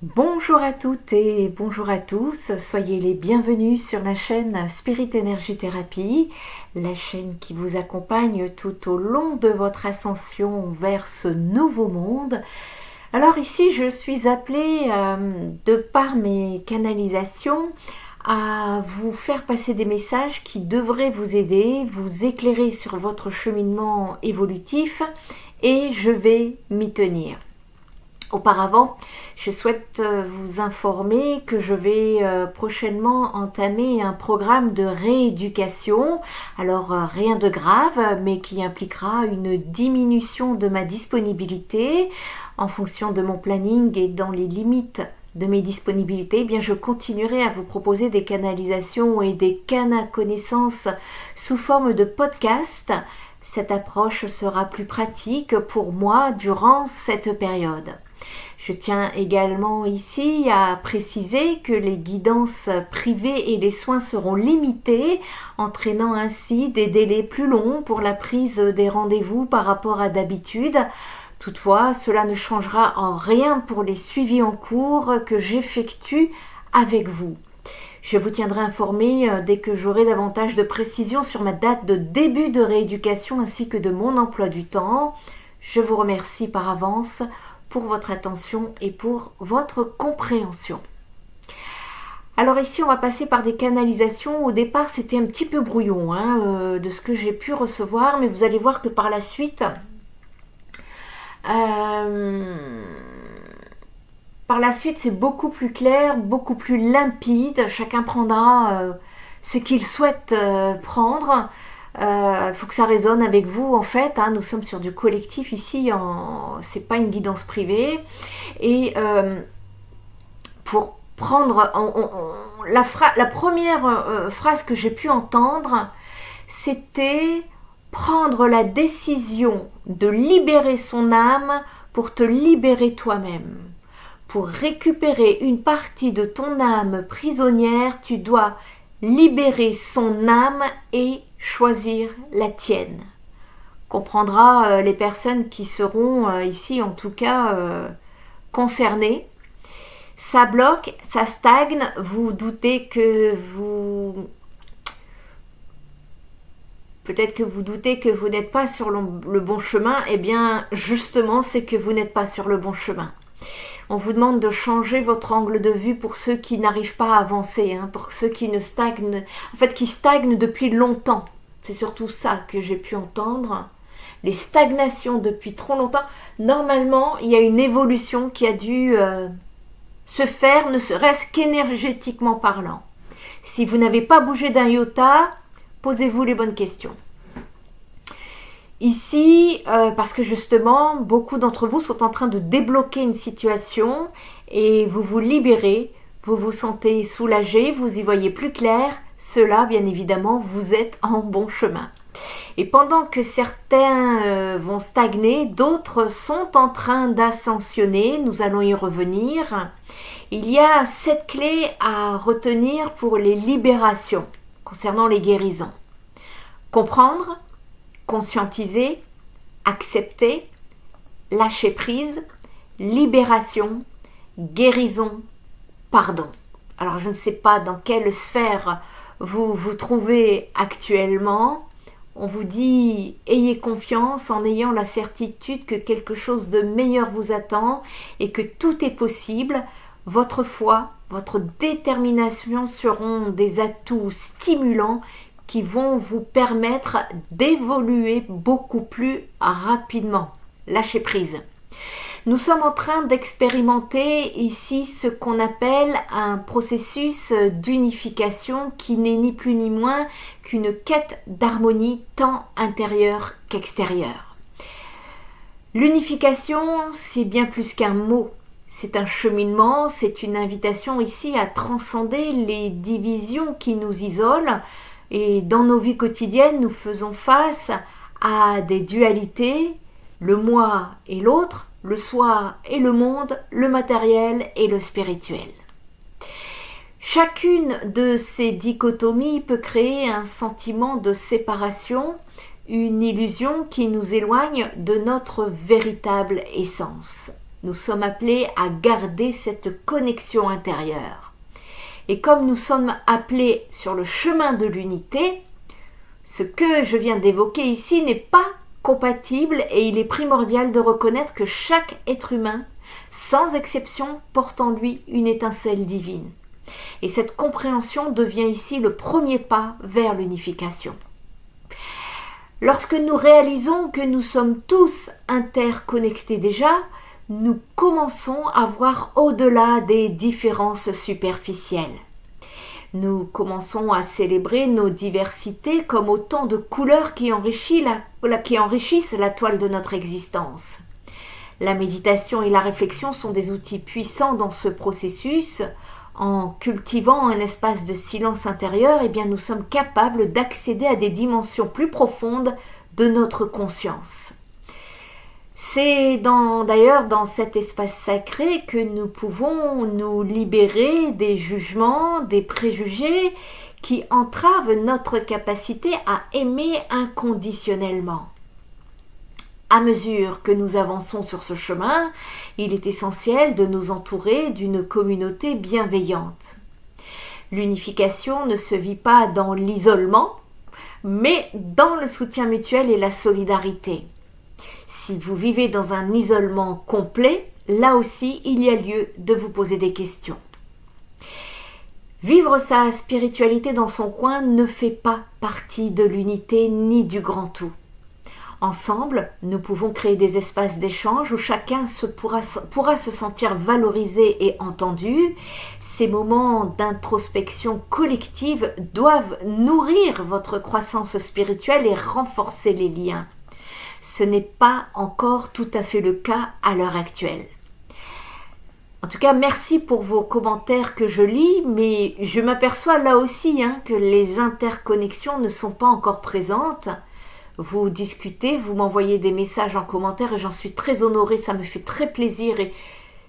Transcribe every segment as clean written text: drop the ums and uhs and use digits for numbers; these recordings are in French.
Bonjour à toutes et bonjour à tous, soyez les bienvenus sur la chaîne Spirit Energy Therapy, la chaîne qui vous accompagne tout au long de votre ascension vers ce nouveau monde. Alors ici je suis appelée, de par mes canalisations, à vous faire passer des messages qui devraient vous aider, vous éclairer sur votre cheminement évolutif et je vais m'y tenir. Auparavant, je souhaite vous informer que je vais prochainement entamer un programme de rééducation. Alors rien de grave, mais qui impliquera une diminution de ma disponibilité en fonction de mon planning et dans les limites de mes disponibilités. Eh bien, je continuerai à vous proposer des canalisations et des cannes à connaissances sous forme de podcast. Cette approche sera plus pratique pour moi durant cette période. Je tiens également ici à préciser que les guidances privées et les soins seront limités, entraînant ainsi des délais plus longs pour la prise des rendez-vous par rapport à d'habitude. Toutefois, cela ne changera en rien pour les suivis en cours que j'effectue avec vous. Je vous tiendrai informé dès que j'aurai davantage de précisions sur ma date de début de rééducation ainsi que de mon emploi du temps. Je vous remercie par avance pour votre attention et pour votre compréhension. Alors ici, on va passer par des canalisations. Au départ, c'était un petit peu brouillon de ce que j'ai pu recevoir, mais vous allez voir que par la suite, c'est beaucoup plus clair, beaucoup plus limpide. Chacun prendra ce qu'il souhaite prendre. Il faut que ça résonne avec vous en fait, nous sommes sur du collectif ici, c'est pas une guidance privée et pour prendre la première phrase que j'ai pu entendre, c'était prendre la décision de libérer son âme pour te libérer toi-même. Pour récupérer une partie de ton âme prisonnière, tu dois libérer son âme et choisir la tienne. Comprendra les personnes qui seront ici en tout cas concernées. Ça bloque, ça stagne, vous doutez que vous... Peut-être que vous doutez que vous n'êtes pas sur le bon chemin, eh bien justement c'est que vous n'êtes pas sur le bon chemin. On vous demande de changer votre angle de vue pour ceux qui n'arrivent pas à avancer, pour ceux qui qui stagnent depuis longtemps. C'est surtout ça que j'ai pu entendre. Les stagnations depuis trop longtemps. Normalement, il y a une évolution qui a dû se faire, ne serait-ce qu'énergétiquement parlant. Si vous n'avez pas bougé d'un iota, posez-vous les bonnes questions. Ici, parce que justement, beaucoup d'entre vous sont en train de débloquer une situation et vous vous libérez, vous vous sentez soulagé, vous y voyez plus clair. Cela, bien évidemment, vous êtes en bon chemin. Et pendant que certains vont stagner, d'autres sont en train d'ascensionner. Nous allons y revenir. Il y a 7 clés à retenir pour les libérations concernant les guérisons. Comprendre, conscientiser, accepter, lâcher prise, libération, guérison, pardon. Alors je ne sais pas dans quelle sphère vous vous trouvez actuellement. On vous dit ayez confiance en ayant la certitude que quelque chose de meilleur vous attend et que tout est possible. Votre foi, votre détermination seront des atouts stimulants qui vont vous permettre d'évoluer beaucoup plus rapidement. Lâchez prise. Nous sommes en train d'expérimenter ici ce qu'on appelle un processus d'unification qui n'est ni plus ni moins qu'une quête d'harmonie tant intérieure qu'extérieure. L'unification, c'est bien plus qu'un mot. C'est un cheminement, c'est une invitation ici à transcender les divisions qui nous isolent. Et dans nos vies quotidiennes, nous faisons face à des dualités, le moi et l'autre, le soi et le monde, le matériel et le spirituel. Chacune de ces dichotomies peut créer un sentiment de séparation, une illusion qui nous éloigne de notre véritable essence. Nous sommes appelés à garder cette connexion intérieure. Et comme nous sommes appelés sur le chemin de l'unité, ce que je viens d'évoquer ici n'est pas compatible et il est primordial de reconnaître que chaque être humain, sans exception, porte en lui une étincelle divine. Et cette compréhension devient ici le premier pas vers l'unification. Lorsque nous réalisons que nous sommes tous interconnectés déjà, nous commençons à voir au-delà des différences superficielles. Nous commençons à célébrer nos diversités comme autant de couleurs qui enrichissent la toile de notre existence. La méditation et la réflexion sont des outils puissants dans ce processus. En cultivant un espace de silence intérieur, nous sommes capables d'accéder à des dimensions plus profondes de notre conscience. C'est d'ailleurs dans cet espace sacré que nous pouvons nous libérer des jugements, des préjugés qui entravent notre capacité à aimer inconditionnellement. À mesure que nous avançons sur ce chemin, il est essentiel de nous entourer d'une communauté bienveillante. L'unification ne se vit pas dans l'isolement, mais dans le soutien mutuel et la solidarité. Si vous vivez dans un isolement complet, là aussi, il y a lieu de vous poser des questions. Vivre sa spiritualité dans son coin ne fait pas partie de l'unité ni du grand tout. Ensemble, nous pouvons créer des espaces d'échange où chacun pourra se sentir valorisé et entendu. Ces moments d'introspection collective doivent nourrir votre croissance spirituelle et renforcer les liens. Ce n'est pas encore tout à fait le cas à l'heure actuelle. En tout cas, merci pour vos commentaires que je lis, mais je m'aperçois là aussi que les interconnexions ne sont pas encore présentes. Vous discutez, vous m'envoyez des messages en commentaire et j'en suis très honorée, ça me fait très plaisir et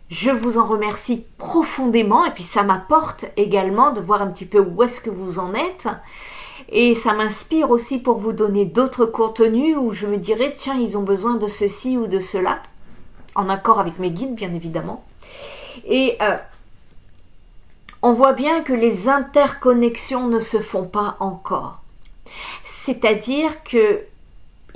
je vous en remercie profondément. Et puis ça m'apporte également de voir un petit peu où est-ce que vous en êtes. Et ça m'inspire aussi pour vous donner d'autres contenus où je me dirais, tiens, ils ont besoin de ceci ou de cela, en accord avec mes guides, bien évidemment. Et on voit bien que les interconnexions ne se font pas encore. C'est-à-dire que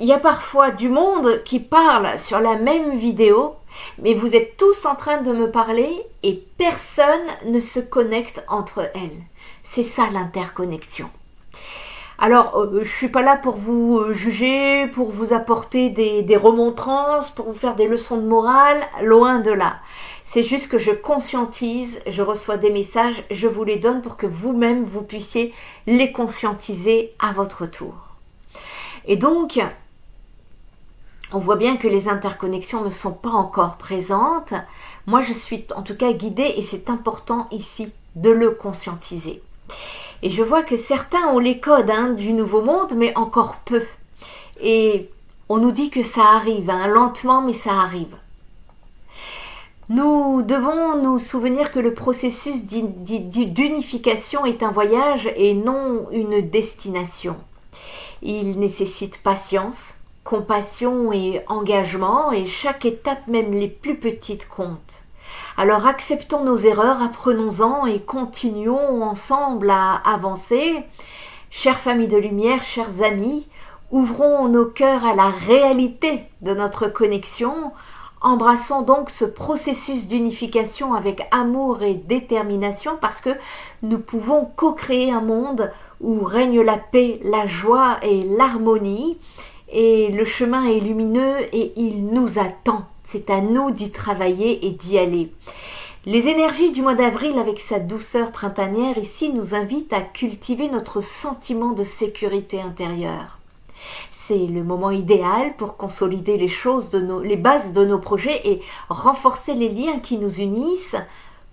il y a parfois du monde qui parle sur la même vidéo, mais vous êtes tous en train de me parler et personne ne se connecte entre elles. C'est ça l'interconnexion. Alors, je suis pas là pour vous juger, pour vous apporter des remontrances, pour vous faire des leçons de morale, loin de là. C'est juste que je conscientise, je reçois des messages, je vous les donne pour que vous-même, vous puissiez les conscientiser à votre tour. Et donc, on voit bien que les interconnexions ne sont pas encore présentes. Moi, je suis en tout cas guidée et c'est important ici de le conscientiser. Et je vois que certains ont les codes du nouveau monde, mais encore peu. Et on nous dit que ça arrive, lentement, mais ça arrive. Nous devons nous souvenir que le processus d'unification est un voyage et non une destination. Il nécessite patience, compassion et engagement, et chaque étape, même les plus petites, compte. Alors acceptons nos erreurs, apprenons-en et continuons ensemble à avancer. Chères familles de lumière, chers amis, ouvrons nos cœurs à la réalité de notre connexion. Embrassons donc ce processus d'unification avec amour et détermination parce que nous pouvons co-créer un monde où règne la paix, la joie et l'harmonie. Et le chemin est lumineux et il nous attend. C'est à nous d'y travailler et d'y aller. Les énergies du mois d'avril avec sa douceur printanière ici nous invitent à cultiver notre sentiment de sécurité intérieure. C'est le moment idéal pour consolider les bases de nos projets et renforcer les liens qui nous unissent.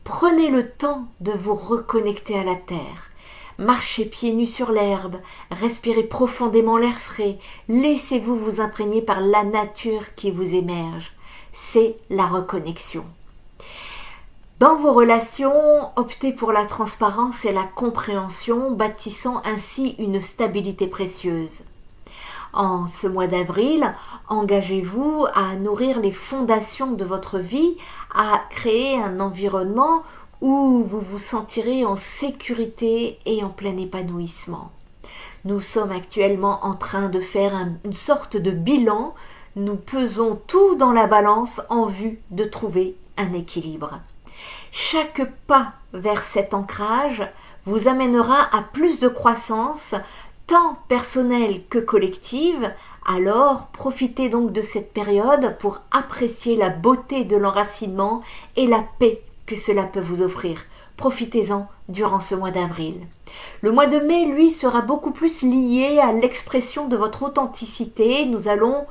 Prenez le temps de vous reconnecter à la terre. Marchez pieds nus sur l'herbe, respirez profondément l'air frais, laissez-vous vous imprégner par la nature qui vous émerge. C'est la reconnexion. Dans vos relations, optez pour la transparence et la compréhension, bâtissant ainsi une stabilité précieuse. En ce mois d'avril, engagez-vous à nourrir les fondations de votre vie, à créer un environnement où vous vous sentirez en sécurité et en plein épanouissement. Nous sommes actuellement en train de faire une sorte de bilan. Nous pesons tout dans la balance en vue de trouver un équilibre. Chaque pas vers cet ancrage vous amènera à plus de croissance, tant personnelle que collective. Alors, profitez donc de cette période pour apprécier la beauté de l'enracinement et la paix que cela peut vous offrir. Profitez-en durant ce mois d'avril. Le mois de mai, lui, sera beaucoup plus lié à l'expression de votre authenticité. Nous allons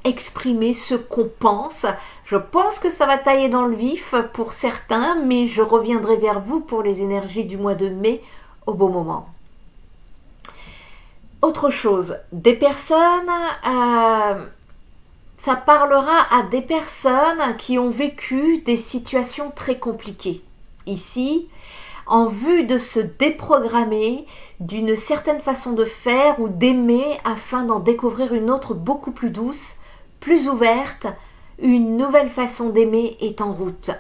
exprimer ce qu'on pense. Je pense que ça va tailler dans le vif pour certains, mais je reviendrai vers vous pour les énergies du mois de mai au bon moment. Autre chose, des personnes, ça parlera à des personnes qui ont vécu des situations très compliquées. Ici, en vue de se déprogrammer d'une certaine façon de faire ou d'aimer afin d'en découvrir une autre beaucoup plus douce, plus ouverte, une nouvelle façon d'aimer est en route.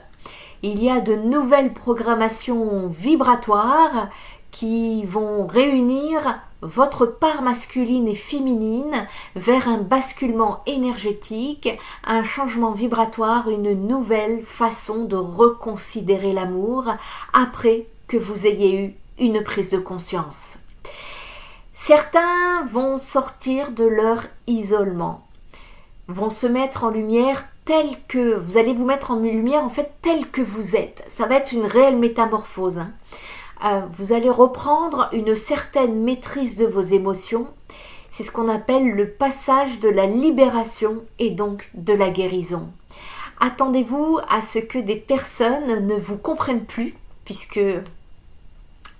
Il y a de nouvelles programmations vibratoires qui vont réunir votre part masculine et féminine vers un basculement énergétique, un changement vibratoire, une nouvelle façon de reconsidérer l'amour après que vous ayez eu une prise de conscience. Certains vont sortir de leur isolement, vont se mettre en lumière vous allez vous mettre en lumière en fait tel que vous êtes. Ça va être une réelle métamorphose. Vous allez reprendre une certaine maîtrise de vos émotions. C'est ce qu'on appelle le passage de la libération et donc de la guérison. Attendez-vous à ce que des personnes ne vous comprennent plus, puisque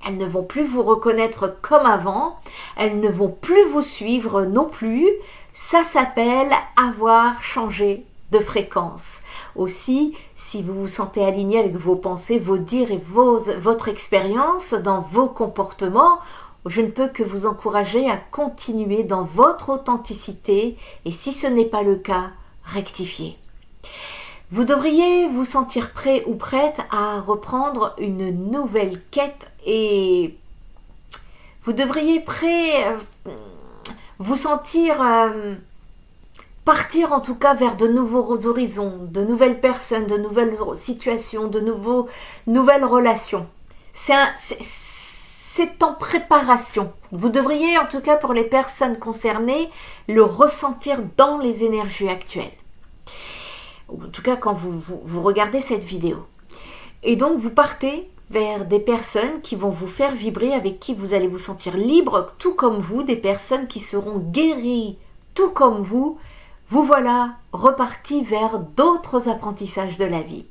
elles ne vont plus vous reconnaître comme avant, elles ne vont plus vous suivre non plus. Ça s'appelle avoir changé de fréquence. Aussi, si vous vous sentez aligné avec vos pensées, vos dires et votre expérience dans vos comportements, je ne peux que vous encourager à continuer dans votre authenticité et si ce n'est pas le cas, rectifiez. Vous devriez vous sentir prêt ou prête à reprendre une nouvelle quête et vous devriez vous sentir partir en tout cas vers de nouveaux horizons, de nouvelles personnes, de nouvelles situations, de nouvelles relations. C'est en préparation. Vous devriez en tout cas pour les personnes concernées le ressentir dans les énergies actuelles. Ou en tout cas quand vous regardez cette vidéo. Et donc vous partez vers des personnes qui vont vous faire vibrer, avec qui vous allez vous sentir libre, tout comme vous, des personnes qui seront guéries, tout comme vous. Vous voilà reparti vers d'autres apprentissages de la vie.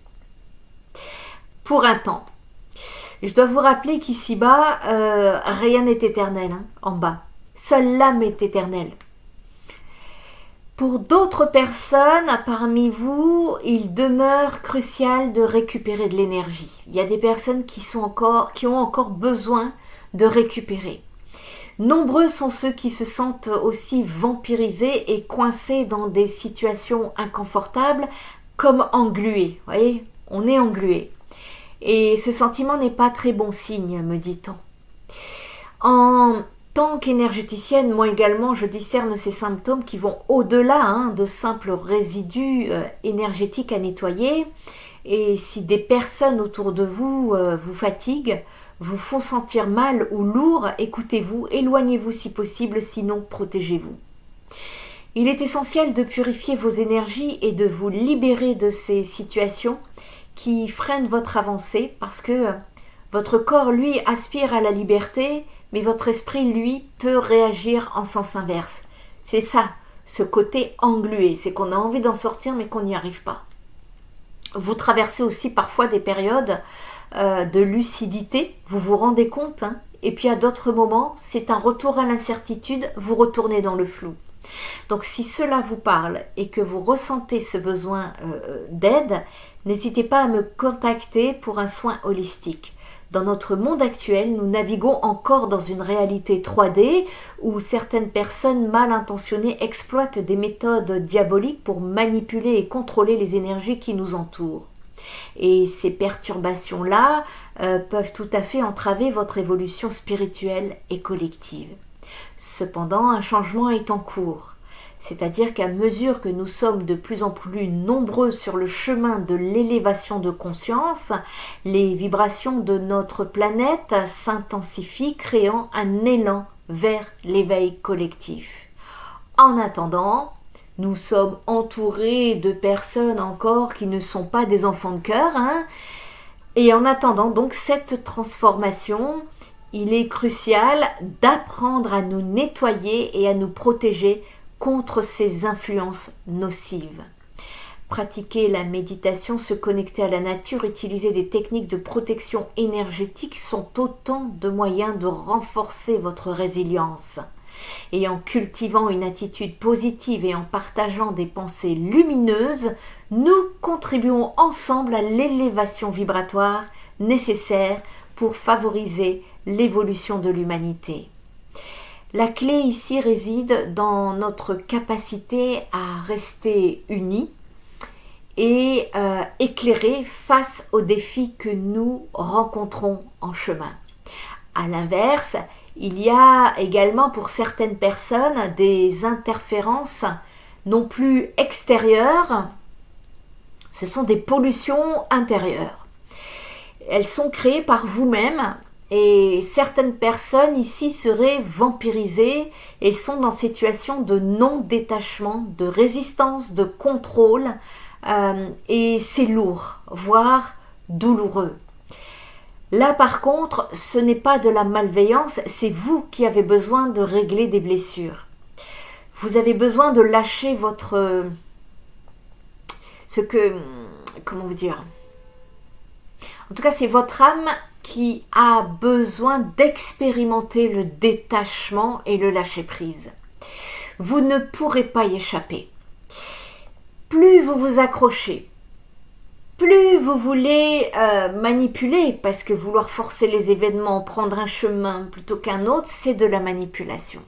Pour un temps. Je dois vous rappeler qu'ici-bas, rien n'est éternel, en bas. Seule l'âme est éternelle. Pour d'autres personnes, parmi vous, il demeure crucial de récupérer de l'énergie. Il y a des personnes qui ont encore besoin de récupérer. Nombreux sont ceux qui se sentent aussi vampirisés et coincés dans des situations inconfortables comme englués. Vous voyez, on est englué. Et ce sentiment n'est pas très bon signe, me dit-on. En tant qu'énergéticienne, moi également, je discerne ces symptômes qui vont au-delà de simples résidus énergétiques à nettoyer. Et si des personnes autour de vous vous fatiguent, vous font sentir mal ou lourd, écoutez-vous, éloignez-vous si possible, sinon protégez-vous. Il est essentiel de purifier vos énergies et de vous libérer de ces situations qui freinent votre avancée parce que votre corps, lui, aspire à la liberté, mais votre esprit, lui, peut réagir en sens inverse. C'est ça, ce côté englué, c'est qu'on a envie d'en sortir mais qu'on n'y arrive pas. Vous traversez aussi parfois des périodes de lucidité, vous vous rendez compte, et puis à d'autres moments, c'est un retour à l'incertitude, vous retournez dans le flou. Donc si cela vous parle et que vous ressentez ce besoin d'aide, n'hésitez pas à me contacter pour un soin holistique. Dans notre monde actuel, nous naviguons encore dans une réalité 3D où certaines personnes mal intentionnées exploitent des méthodes diaboliques pour manipuler et contrôler les énergies qui nous entourent. Et ces perturbations-là peuvent tout à fait entraver votre évolution spirituelle et collective. Cependant, un changement est en cours. C'est-à-dire qu'à mesure que nous sommes de plus en plus nombreux sur le chemin de l'élévation de conscience, les vibrations de notre planète s'intensifient, créant un élan vers l'éveil collectif. En attendant, nous sommes entourés de personnes encore qui ne sont pas des enfants de cœur, et en attendant donc cette transformation, il est crucial d'apprendre à nous nettoyer et à nous protéger contre ces influences nocives. Pratiquer la méditation, se connecter à la nature, utiliser des techniques de protection énergétique sont autant de moyens de renforcer votre résilience. Et en cultivant une attitude positive et en partageant des pensées lumineuses, nous contribuons ensemble à l'élévation vibratoire nécessaire pour favoriser l'évolution de l'humanité. La clé ici réside dans notre capacité à rester unis et éclairés face aux défis que nous rencontrons en chemin. À l'inverse, il y a également pour certaines personnes des interférences non plus extérieures, ce sont des pollutions intérieures. Elles sont créées par vous-même. Et certaines personnes ici seraient vampirisées et sont dans situation de non-détachement, de résistance, de contrôle. Et c'est lourd, voire douloureux. Là par contre, ce n'est pas de la malveillance, c'est vous qui avez besoin de régler des blessures. Vous avez besoin de lâcher comment vous dire ? En tout cas, c'est votre âme qui a besoin d'expérimenter le détachement et le lâcher-prise. Vous ne pourrez pas y échapper. Plus vous vous accrochez, plus vous voulez manipuler, parce que vouloir forcer les événements, prendre un chemin plutôt qu'un autre, c'est de la manipulation.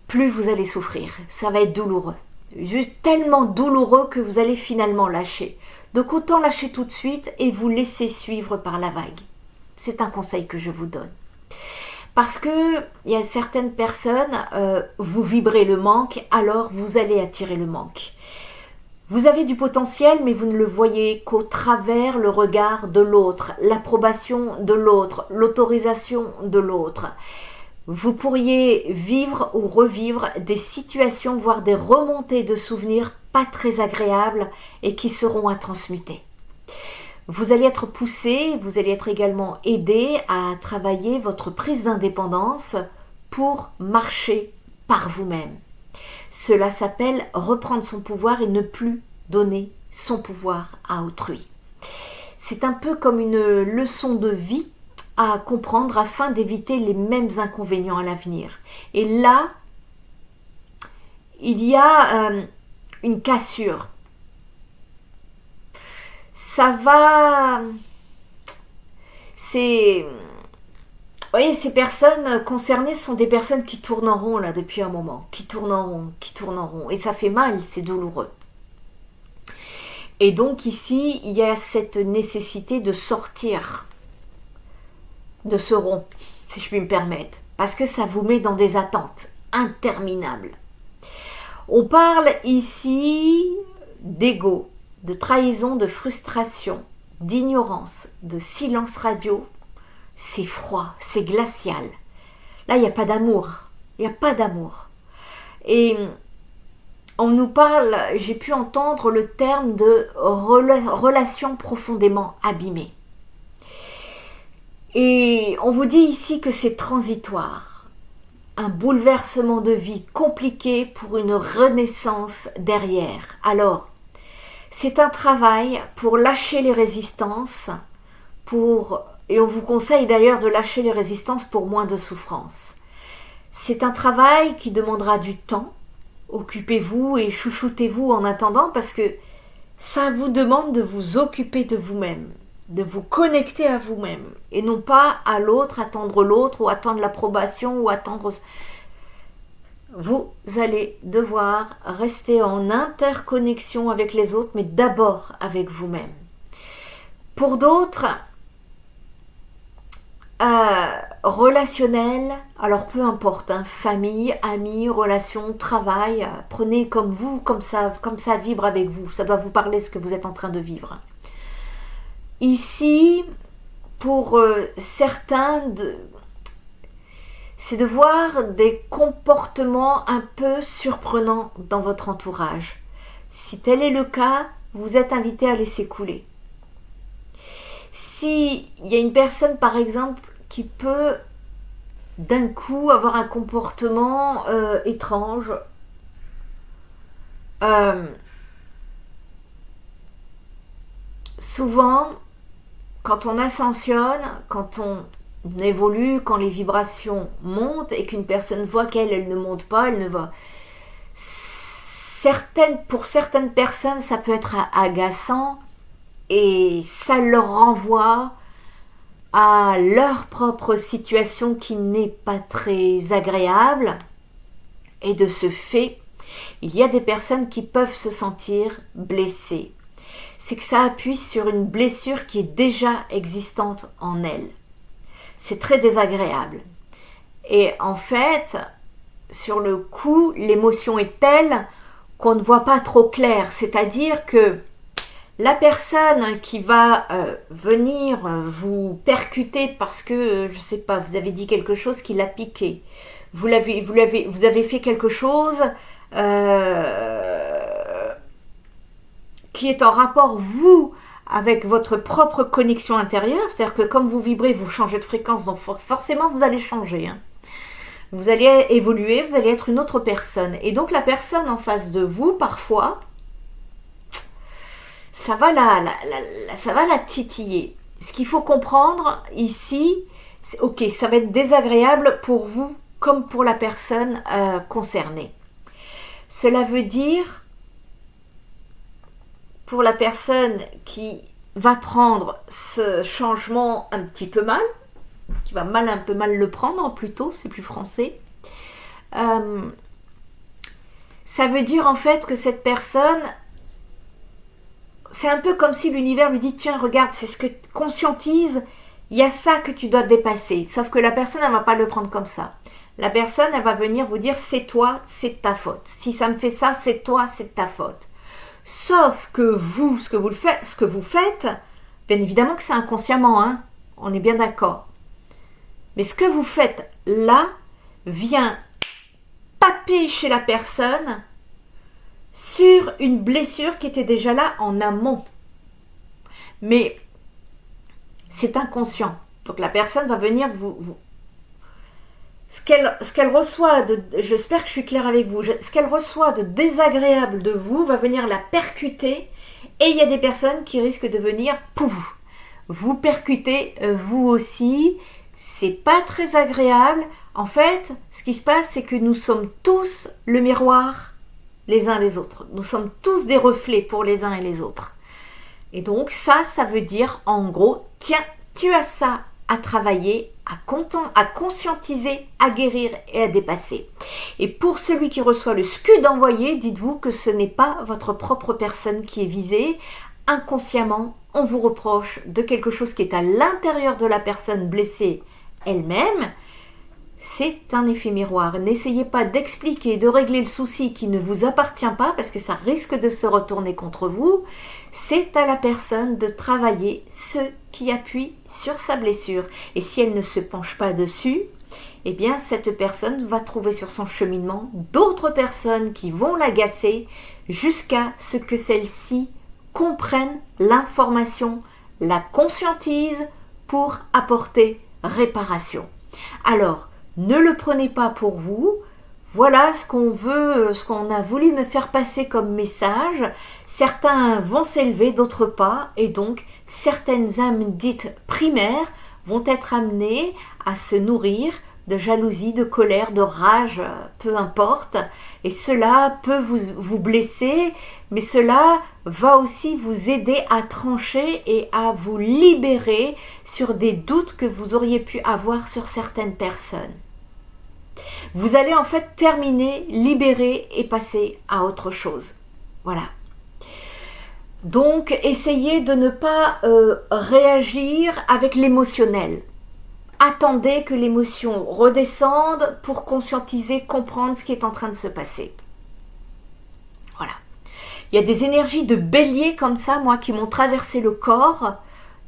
Plus vous allez souffrir, ça va être douloureux. Juste tellement douloureux que vous allez finalement lâcher. Donc autant lâcher tout de suite et vous laisser suivre par la vague. C'est un conseil que je vous donne. Parce que il y a certaines personnes, vous vibrez le manque, alors vous allez attirer le manque. Vous avez du potentiel, mais vous ne le voyez qu'au travers le regard de l'autre, l'approbation de l'autre, l'autorisation de l'autre. Vous pourriez vivre ou revivre des situations, voire des remontées de souvenirs pas très agréables et qui seront à transmuter. Vous allez être poussé, vous allez être également aidé à travailler votre prise d'indépendance pour marcher par vous-même. Cela s'appelle reprendre son pouvoir et ne plus donner son pouvoir à autrui. C'est un peu comme une leçon de vie à comprendre afin d'éviter les mêmes inconvénients à l'avenir. Et là, il y a une cassure. Ça va... Vous voyez, ces personnes concernées sont des personnes qui tournent en rond là depuis un moment, qui tournent en rond, et ça fait mal, c'est douloureux. Et donc ici, il y a cette nécessité de sortir de ce rond, si je puis me permettre, parce que ça vous met dans des attentes interminables. On parle ici d'ego, de trahison, de frustration, d'ignorance, de silence radio. C'est froid, c'est glacial. Là, il n'y a pas d'amour. Il n'y a pas d'amour. Et on nous parle, j'ai pu entendre le terme de relation profondément abîmée. Et on vous dit ici que c'est transitoire. Un bouleversement de vie compliqué pour une renaissance derrière. Alors, c'est un travail pour lâcher les résistances, et on vous conseille d'ailleurs de lâcher les résistances pour moins de souffrance. C'est un travail qui demandera du temps. Occupez-vous et chouchoutez-vous en attendant parce que ça vous demande de vous occuper de vous-même, de vous connecter à vous-même et non pas à l'autre, attendre l'autre ou attendre l'approbation ou attendre... Vous allez devoir rester en interconnexion avec les autres, mais d'abord avec vous-même. Pour d'autres, relationnel, alors peu importe, hein, famille, amis, relations, travail, prenez comme vous, comme ça vibre avec vous, ça doit vous parler ce que vous êtes en train de vivre. Ici, pour certains, c'est de voir des comportements un peu surprenants dans votre entourage. Si tel est le cas, vous êtes invité à laisser couler. S'il y a une personne, par exemple, qui peut d'un coup avoir un comportement étrange, souvent, quand on ascensionne, quand on évolue, quand les vibrations montent et qu'une personne voit qu'elle ne monte pas, elle ne va... Pour certaines personnes, ça peut être agaçant et ça leur renvoie à leur propre situation qui n'est pas très agréable. Et de ce fait, il y a des personnes qui peuvent se sentir blessées. C'est que ça appuie sur une blessure qui est déjà existante en elles. C'est très désagréable. Et en fait, sur le coup, l'émotion est telle qu'on ne voit pas trop clair. C'est-à-dire que la personne qui va venir vous percuter parce que, je ne sais pas, vous avez dit quelque chose qui l'a piqué. Vous avez fait quelque chose qui est en rapport, vous, avec votre propre connexion intérieure, c'est-à-dire que comme vous vibrez, vous changez de fréquence, donc forcément vous allez changer. Hein. Vous allez évoluer, vous allez être une autre personne. Et donc la personne en face de vous, parfois, ça va la titiller. Ce qu'il faut comprendre ici, c'est ok, ça va être désagréable pour vous comme pour la personne concernée. Cela veut dire, pour la personne qui va prendre ce changement un petit peu mal, qui va un peu mal le prendre plutôt, c'est plus français, ça veut dire en fait que cette personne, c'est un peu comme si l'univers lui dit tiens regarde, c'est ce que conscientise, il y a ça que tu dois dépasser, sauf que la personne elle ne va pas le prendre comme ça. La personne elle va venir vous dire c'est toi, c'est de ta faute, si ça me fait ça c'est toi, c'est de ta faute. Sauf que vous, ce que vous faites, bien évidemment que c'est inconsciemment, hein, on est bien d'accord. Mais ce que vous faites là vient paper chez la personne sur une blessure qui était déjà là en amont. Mais c'est inconscient. Donc la personne va venir vous ce qu'elle reçoit j'espère que je suis claire avec vous, ce qu'elle reçoit de désagréable de vous va venir la percuter et il y a des personnes qui risquent de venir pouf, vous percuter vous aussi, c'est pas très agréable. En fait, ce qui se passe c'est que nous sommes tous le miroir les uns les autres, nous sommes tous des reflets pour les uns et les autres. Et donc ça veut dire en gros, tiens, tu as ça à travailler, à conscientiser, à guérir et à dépasser. Et pour celui qui reçoit le scud envoyé, dites-vous que ce n'est pas votre propre personne qui est visée. Inconsciemment, on vous reproche de quelque chose qui est à l'intérieur de la personne blessée elle-même. C'est un effet miroir. N'essayez pas d'expliquer, de régler le souci qui ne vous appartient pas parce que ça risque de se retourner contre vous. C'est à la personne de travailler ce qui appuie sur sa blessure. Et si elle ne se penche pas dessus, eh bien cette personne va trouver sur son cheminement d'autres personnes qui vont l'agacer jusqu'à ce que celle-ci comprenne l'information, la conscientise pour apporter réparation. Alors, ne le prenez pas pour vous. Voilà ce qu'on a voulu me faire passer comme message. Certains vont s'élever, d'autres pas, et donc certaines âmes dites primaires vont être amenées à se nourrir de jalousie, de colère, de rage, peu importe. Et cela peut vous blesser, mais cela va aussi vous aider à trancher et à vous libérer sur des doutes que vous auriez pu avoir sur certaines personnes. Vous allez en fait terminer, libérer et passer à autre chose. Voilà. Donc, essayez de ne pas réagir avec l'émotionnel. Attendez que l'émotion redescende pour conscientiser, comprendre ce qui est en train de se passer. Voilà. Il y a des énergies de bélier comme ça, moi, qui m'ont traversé le corps,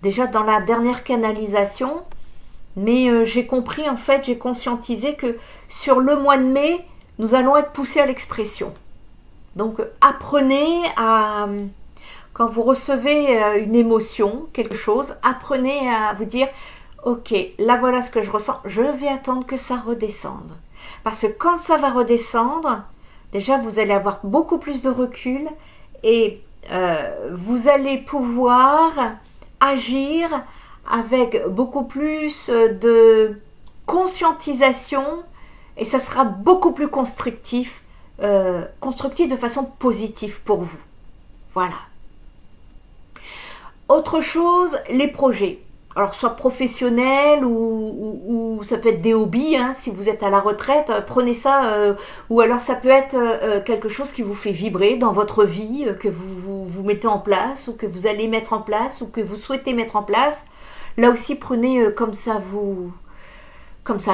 déjà dans la dernière canalisation, mais j'ai compris, en fait, j'ai conscientisé que sur le mois de mai, nous allons être poussés à l'expression. Donc, apprenez à... Quand vous recevez une émotion, quelque chose, apprenez à vous dire « Ok, là voilà ce que je ressens, je vais attendre que ça redescende. » Parce que quand ça va redescendre, déjà vous allez avoir beaucoup plus de recul et vous allez pouvoir agir avec beaucoup plus de conscientisation et ça sera beaucoup plus constructif de façon positive pour vous. Voilà. Autre chose, les projets. Alors, soit professionnels ou ça peut être des hobbies, hein, si vous êtes à la retraite, prenez ça, ou alors ça peut être quelque chose qui vous fait vibrer dans votre vie, que vous mettez en place, ou que vous allez mettre en place, ou que vous souhaitez mettre en place. Là aussi, prenez comme ça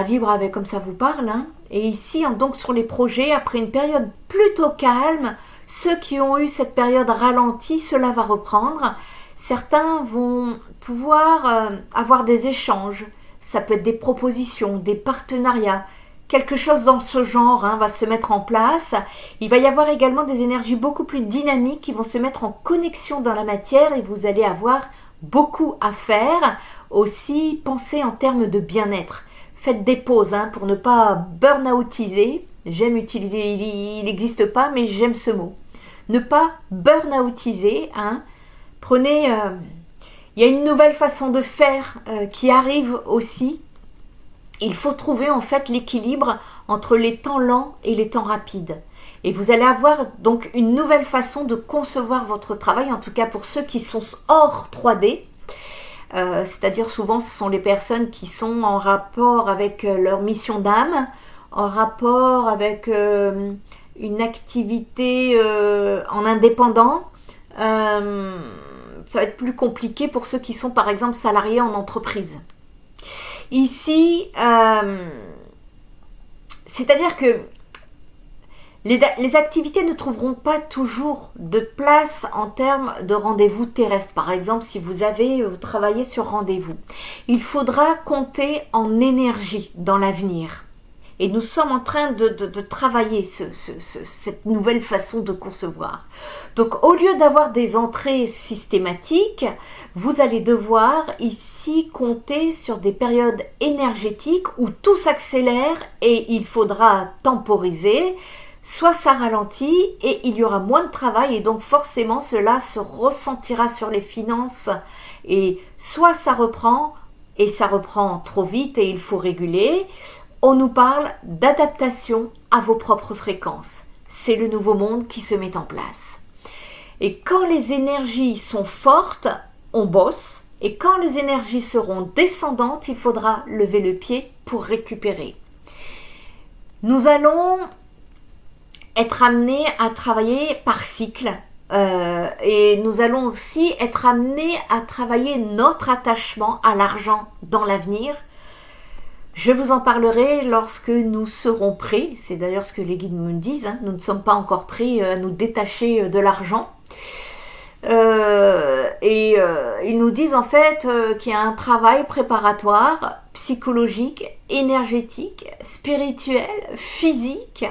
vibre, avec comme ça vous parle. Hein. Et ici, donc sur les projets, après une période plutôt calme, ceux qui ont eu cette période ralentie, cela va reprendre. Certains vont pouvoir avoir des échanges, ça peut être des propositions, des partenariats, quelque chose dans ce genre va se mettre en place. Il va y avoir également des énergies beaucoup plus dynamiques qui vont se mettre en connexion dans la matière et vous allez avoir beaucoup à faire. Aussi, pensez en termes de bien-être. Faites des pauses pour ne pas burn-outiser. J'aime utiliser, il n'existe pas, mais j'aime ce mot. Ne pas burn-outiser, Prenez, il y a une nouvelle façon de faire qui arrive aussi. Il faut trouver en fait l'équilibre entre les temps lents et les temps rapides. Et vous allez avoir donc une nouvelle façon de concevoir votre travail, en tout cas pour ceux qui sont hors 3D. C'est-à-dire souvent ce sont les personnes qui sont en rapport avec leur mission d'âme, en rapport avec une activité en indépendant. Ça va être plus compliqué pour ceux qui sont par exemple salariés en entreprise. Ici, c'est-à-dire que les activités ne trouveront pas toujours de place en termes de rendez-vous terrestres. Par exemple, si vous travaillez sur rendez-vous, il faudra compter en énergie dans l'avenir. Et nous sommes en train de travailler cette nouvelle façon de concevoir. Donc, au lieu d'avoir des entrées systématiques, vous allez devoir ici compter sur des périodes énergétiques où tout s'accélère et il faudra temporiser. Soit ça ralentit et il y aura moins de travail et donc forcément cela se ressentira sur les finances. Et soit ça reprend et ça reprend trop vite et il faut réguler. On nous parle d'adaptation à vos propres fréquences. C'est le nouveau monde qui se met en place. Et quand les énergies sont fortes, on bosse. Et quand les énergies seront descendantes, il faudra lever le pied pour récupérer. Nous allons être amenés à travailler par cycle. Et nous allons aussi être amenés à travailler notre attachement à l'argent dans l'avenir. Je vous en parlerai lorsque nous serons prêts. C'est d'ailleurs ce que les guides me disent. Nous ne sommes pas encore prêts à nous détacher de l'argent. Ils nous disent en fait qu'il y a un travail préparatoire, psychologique, énergétique, spirituel, physique.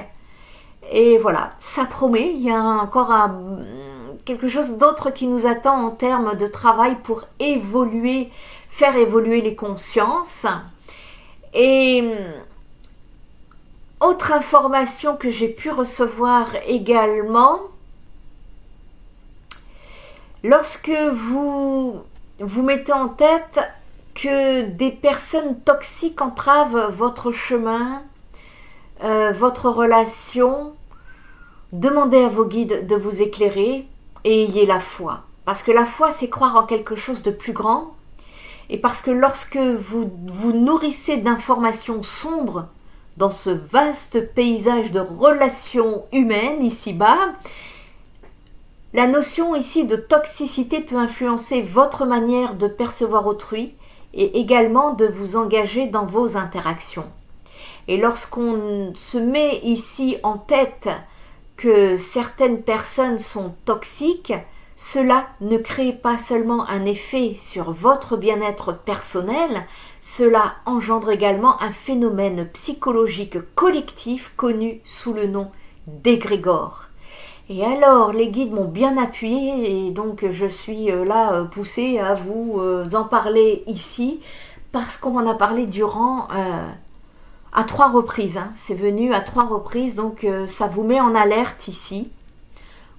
Et voilà, ça promet. Il y a encore quelque chose d'autre qui nous attend en termes de travail pour faire évoluer les consciences. Et autre information que j'ai pu recevoir également, lorsque vous mettez en tête que des personnes toxiques entravent votre chemin, votre relation, demandez à vos guides de vous éclairer et ayez la foi. Parce que la foi, c'est croire en quelque chose de plus grand. Et parce que lorsque vous vous nourrissez d'informations sombres dans ce vaste paysage de relations humaines ici-bas, la notion ici de toxicité peut influencer votre manière de percevoir autrui et également de vous engager dans vos interactions. Et lorsqu'on se met ici en tête que certaines personnes sont toxiques, cela ne crée pas seulement un effet sur votre bien-être personnel, cela engendre également un phénomène psychologique collectif connu sous le nom d'égrégore. Et alors, les guides m'ont bien appuyé et donc je suis là poussée à vous en parler ici parce qu'on m'en a parlé durant à 3 reprises. C'est venu à 3 reprises, donc ça vous met en alerte ici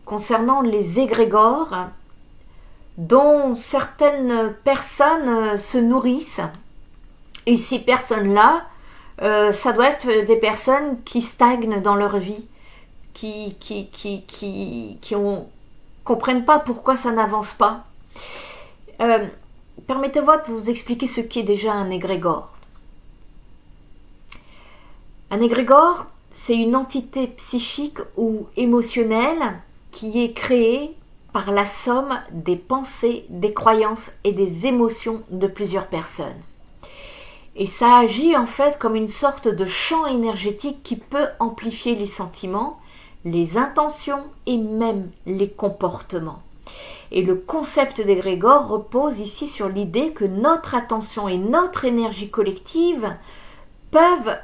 concernant les égrégores dont certaines personnes se nourrissent. Et ces personnes-là, ça doit être des personnes qui stagnent dans leur vie, qui comprennent pas pourquoi ça n'avance pas. Permettez-moi de vous expliquer ce qu'est déjà un égrégore. Un égrégore, c'est une entité psychique ou émotionnelle qui est créée par la somme des pensées, des croyances et des émotions de plusieurs personnes. Et ça agit en fait comme une sorte de champ énergétique qui peut amplifier les sentiments, les intentions et même les comportements. Et le concept d'égrégore repose ici sur l'idée que notre attention et notre énergie collective peuvent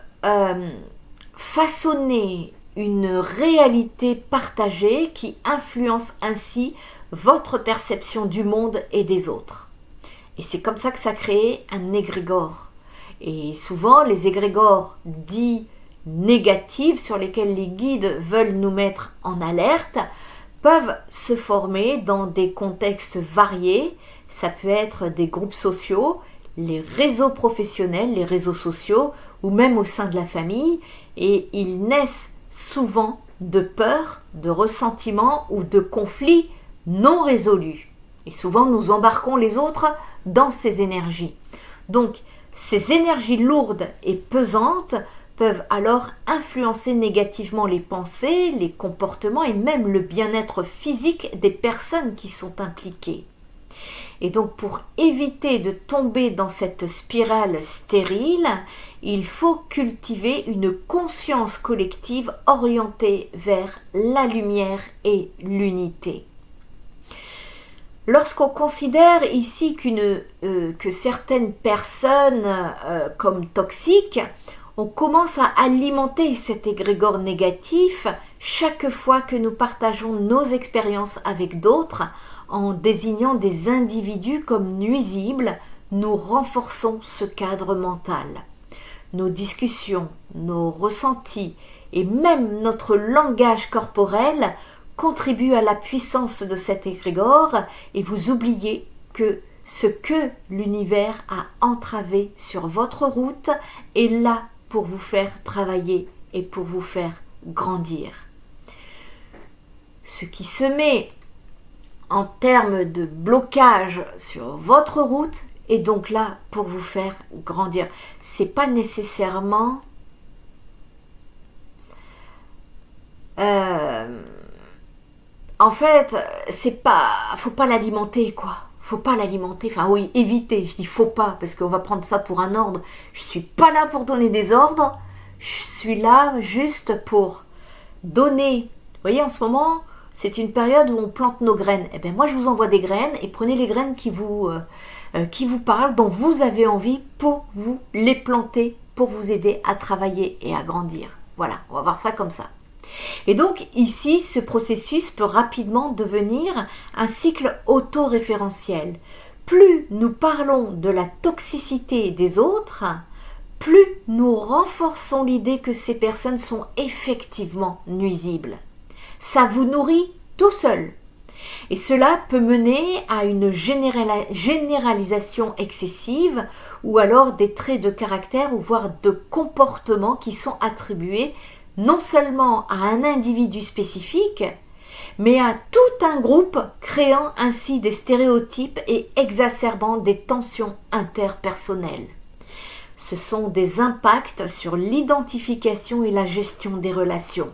façonner une réalité partagée qui influence ainsi votre perception du monde et des autres. Et c'est comme ça que ça crée un égrégore. Et souvent, les égrégores dits négatifs, sur lesquels les guides veulent nous mettre en alerte, peuvent se former dans des contextes variés. Ça peut être des groupes sociaux, les réseaux professionnels, les réseaux sociaux, ou même au sein de la famille, et ils naissent souvent de peur, de ressentiment ou de conflits non résolus. Et souvent, nous embarquons les autres dans ces énergies. Donc, ces énergies lourdes et pesantes peuvent alors influencer négativement les pensées, les comportements et même le bien-être physique des personnes qui sont impliquées. Et donc, pour éviter de tomber dans cette spirale stérile, il faut cultiver une conscience collective orientée vers la lumière et l'unité. Lorsqu'on considère ici que certaines personnes comme toxiques, on commence à alimenter cet égrégore négatif chaque fois que nous partageons nos expériences avec d'autres. En désignant des individus comme nuisibles, nous renforçons ce cadre mental. Nos discussions, nos ressentis et même notre langage corporel contribuent à la puissance de cet égrégore et vous oubliez que ce que l'univers a entravé sur votre route est là pour vous faire travailler et pour vous faire grandir. Ce qui se met en termes de blocage sur votre route est donc là pour vous faire grandir. C'est pas nécessairement en fait, faut pas l'alimenter quoi. Faut pas l'alimenter. Enfin oui, éviter. Je dis faut pas parce qu'on va prendre ça pour un ordre. Je suis pas là pour donner des ordres. Je suis là juste pour donner. Vous voyez, en ce moment, c'est une période où on plante nos graines. Eh bien, moi, je vous envoie des graines et prenez les graines qui vous parlent, dont vous avez envie pour vous les planter, pour vous aider à travailler et à grandir. Voilà, on va voir ça comme ça. Et donc, ici, ce processus peut rapidement devenir un cycle autoréférentiel. Plus nous parlons de la toxicité des autres, plus nous renforçons l'idée que ces personnes sont effectivement nuisibles. Ça vous nourrit tout seul. Et cela peut mener à une généralisation excessive ou alors des traits de caractère ou voire de comportement qui sont attribués non seulement à un individu spécifique, mais à tout un groupe, créant ainsi des stéréotypes et exacerbant des tensions interpersonnelles. Ce sont des impacts sur l'identification et la gestion des relations.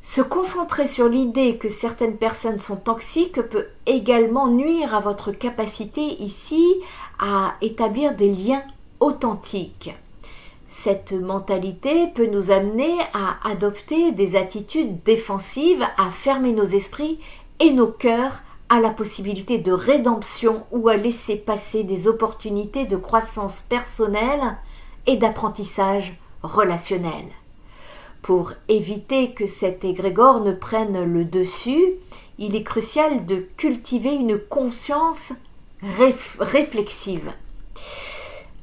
Se concentrer sur l'idée que certaines personnes sont toxiques peut également nuire à votre capacité ici à établir des liens authentiques. Cette mentalité peut nous amener à adopter des attitudes défensives, à fermer nos esprits et nos cœurs à la possibilité de rédemption ou à laisser passer des opportunités de croissance personnelle et d'apprentissage relationnel. Pour éviter que cet égrégore ne prenne le dessus, il est crucial de cultiver une conscience réflexive.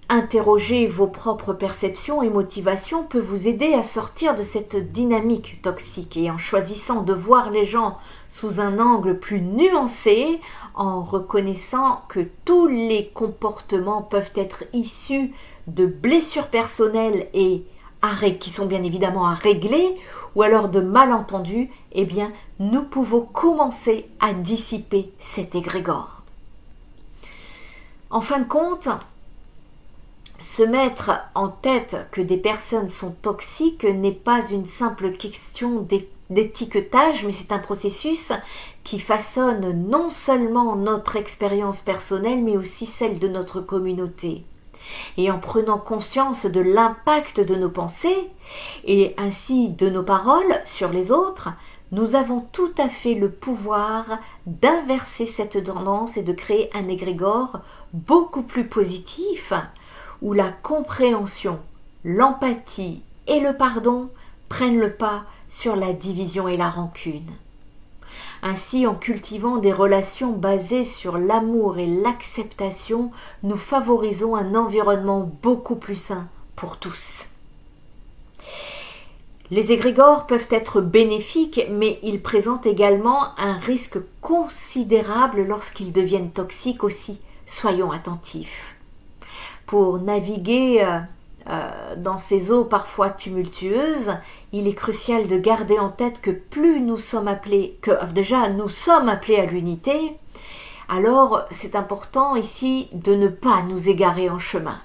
Interroger vos propres perceptions et motivations peut vous aider à sortir de cette dynamique toxique et en choisissant de voir les gens sous un angle plus nuancé, en reconnaissant que tous les comportements peuvent être issus de blessures personnelles et qui sont bien évidemment à régler, ou alors de malentendus, eh bien, nous pouvons commencer à dissiper cet égrégore. En fin de compte, se mettre en tête que des personnes sont toxiques n'est pas une simple question d'étiquetage, mais c'est un processus qui façonne non seulement notre expérience personnelle, mais aussi celle de notre communauté. Et en prenant conscience de l'impact de nos pensées et ainsi de nos paroles sur les autres, nous avons tout à fait le pouvoir d'inverser cette tendance et de créer un égrégore beaucoup plus positif où la compréhension, l'empathie et le pardon prennent le pas sur la division et la rancune. Ainsi, en cultivant des relations basées sur l'amour et l'acceptation, nous favorisons un environnement beaucoup plus sain pour tous. Les égrégores peuvent être bénéfiques, mais ils présentent également un risque considérable lorsqu'ils deviennent toxiques aussi. Soyons attentifs. Pour naviguer dans ces eaux parfois tumultueuses, il est crucial de garder en tête que plus nous sommes appelés, nous sommes appelés à l'unité, alors c'est important ici de ne pas nous égarer en chemin.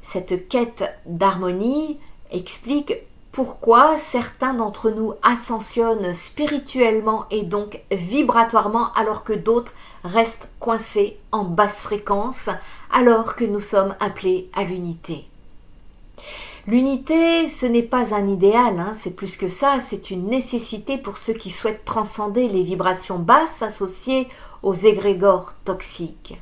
Cette quête d'harmonie explique pourquoi certains d'entre nous ascensionnent spirituellement et donc vibratoirement alors que d'autres restent coincés en basse fréquence alors que nous sommes appelés à l'unité. L'unité, ce n'est pas un idéal, c'est plus que ça, c'est une nécessité pour ceux qui souhaitent transcender les vibrations basses associées aux égrégores toxiques.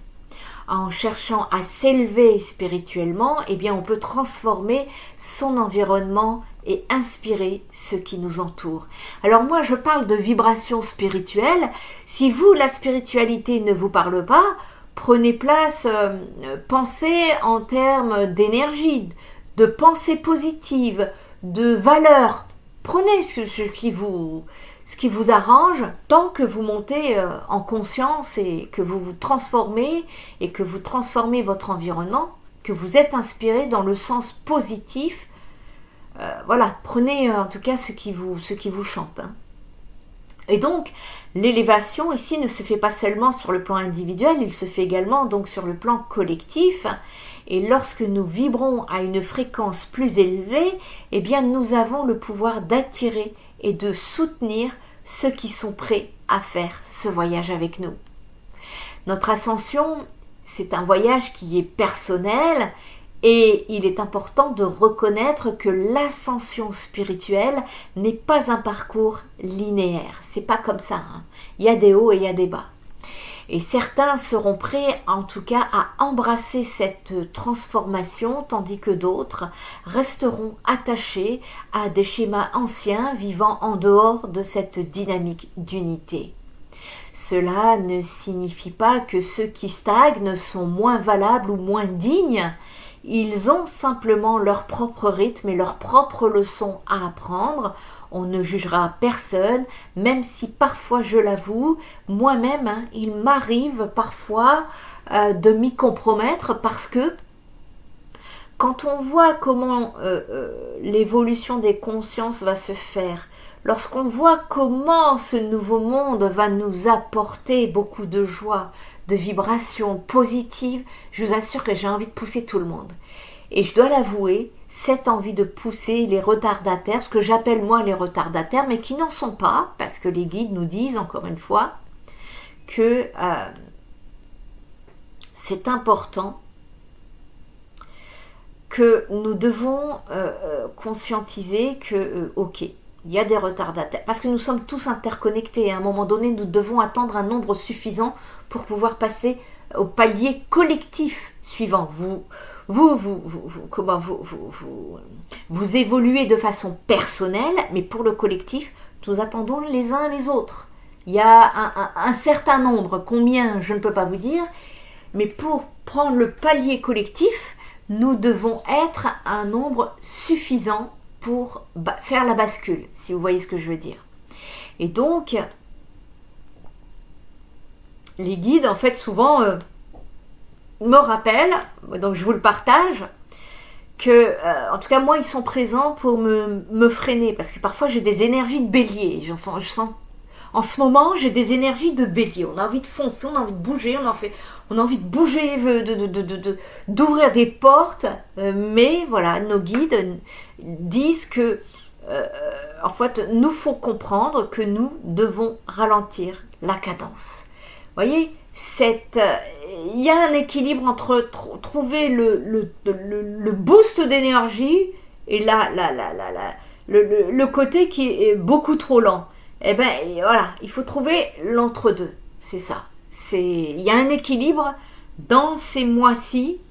En cherchant à s'élever spirituellement, eh bien on peut transformer son environnement et inspirer ceux qui nous entourent. Alors moi je parle de vibration spirituelle. Si vous, la spiritualité ne vous parle pas, prenez place, pensez en termes d'énergie, de pensée positive, de valeur. Prenez ce qui vous arrange tant que vous montez en conscience et que vous vous transformez et que vous transformez votre environnement, que vous êtes inspiré dans le sens positif. Voilà, prenez en tout cas ce qui vous chante. Et donc, l'élévation ici ne se fait pas seulement sur le plan individuel, il se fait également donc sur le plan collectif. Et lorsque nous vibrons à une fréquence plus élevée, eh bien nous avons le pouvoir d'attirer et de soutenir ceux qui sont prêts à faire ce voyage avec nous. Notre ascension, c'est un voyage qui est personnel et il est important de reconnaître que l'ascension spirituelle n'est pas un parcours linéaire. C'est pas comme ça. Il y a des hauts et il y a des bas. Et certains seront prêts en tout cas à embrasser cette transformation, tandis que d'autres resteront attachés à des schémas anciens vivant en dehors de cette dynamique d'unité. Cela ne signifie pas que ceux qui stagnent sont moins valables ou moins dignes. Ils ont simplement leur propre rythme et leur propre leçon à apprendre. On ne jugera personne, même si parfois, je l'avoue, moi-même, il m'arrive parfois de m'y compromettre parce que quand on voit comment l'évolution des consciences va se faire, lorsqu'on voit comment ce nouveau monde va nous apporter beaucoup de joie, de vibrations positives, je vous assure que j'ai envie de pousser tout le monde. Et je dois l'avouer, cette envie de pousser les retardataires, ce que j'appelle moi les retardataires, mais qui n'en sont pas, parce que les guides nous disent encore une fois que c'est important que nous devons conscientiser que, ok, il y a des retardataires, parce que nous sommes tous interconnectés, et à un moment donné, nous devons atteindre un nombre suffisant pour pouvoir passer au palier collectif suivant. Vous évoluez de façon personnelle, mais pour le collectif, nous attendons les uns les autres. Il y a un certain nombre, combien, je ne peux pas vous dire, mais pour prendre le palier collectif, nous devons être un nombre suffisant pour faire la bascule, si vous voyez ce que je veux dire. Et donc, les guides, en fait, souvent me rappellent, donc je vous le partage, que, en tout cas, moi, ils sont présents pour me freiner, parce que parfois, j'ai des énergies de bélier. Je sens en ce moment, j'ai des énergies de bélier. On a envie de foncer, on a envie de bouger, on a envie de bouger, d'ouvrir des portes. Mais voilà, nos guides disent que, en fait, nous faut comprendre que nous devons ralentir la cadence. Vous voyez, il y a un équilibre entre trouver le boost d'énergie et le côté qui est beaucoup trop lent. Eh bien, voilà, il faut trouver l'entre-deux, c'est ça. Il y a un équilibre dans ces mois-ci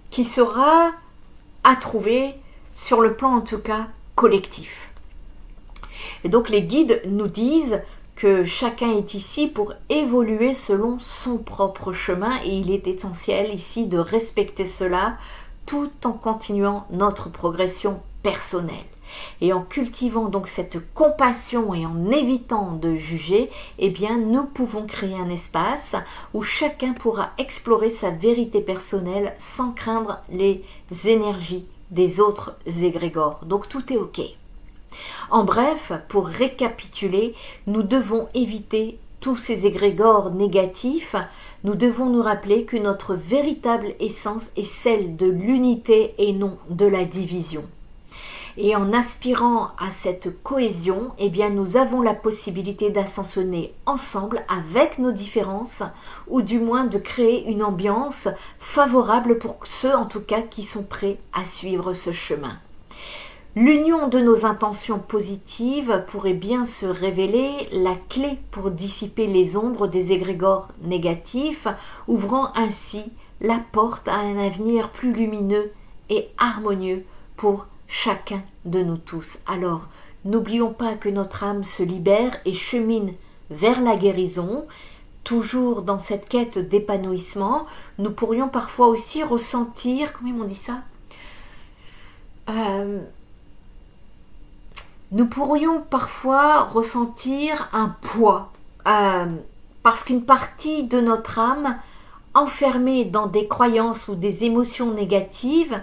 qui sera à trouver sur le plan, en tout cas, collectif. Et donc, les guides nous disent que chacun est ici pour évoluer selon son propre chemin et il est essentiel ici de respecter cela tout en continuant notre progression personnelle. Et en cultivant donc cette compassion et en évitant de juger, eh bien nous pouvons créer un espace où chacun pourra explorer sa vérité personnelle sans craindre les énergies des autres égrégores. Donc tout est ok. En bref, pour récapituler, nous devons éviter tous ces égrégores négatifs. Nous devons nous rappeler que notre véritable essence est celle de l'unité et non de la division. Et en aspirant à cette cohésion, eh bien, nous avons la possibilité d'ascensionner ensemble avec nos différences, ou du moins de créer une ambiance favorable pour ceux, en tout cas, qui sont prêts à suivre ce chemin. L'union de nos intentions positives pourrait bien se révéler la clé pour dissiper les ombres des égrégores négatifs, ouvrant ainsi la porte à un avenir plus lumineux et harmonieux pour chacun de nous tous. Alors, n'oublions pas que notre âme se libère et chemine vers la guérison. Toujours dans cette quête d'épanouissement, nous pourrions parfois aussi ressentir, comment ils m'ont dit ça ? Nous pourrions parfois ressentir un poids, parce qu'une partie de notre âme, enfermée dans des croyances ou des émotions négatives,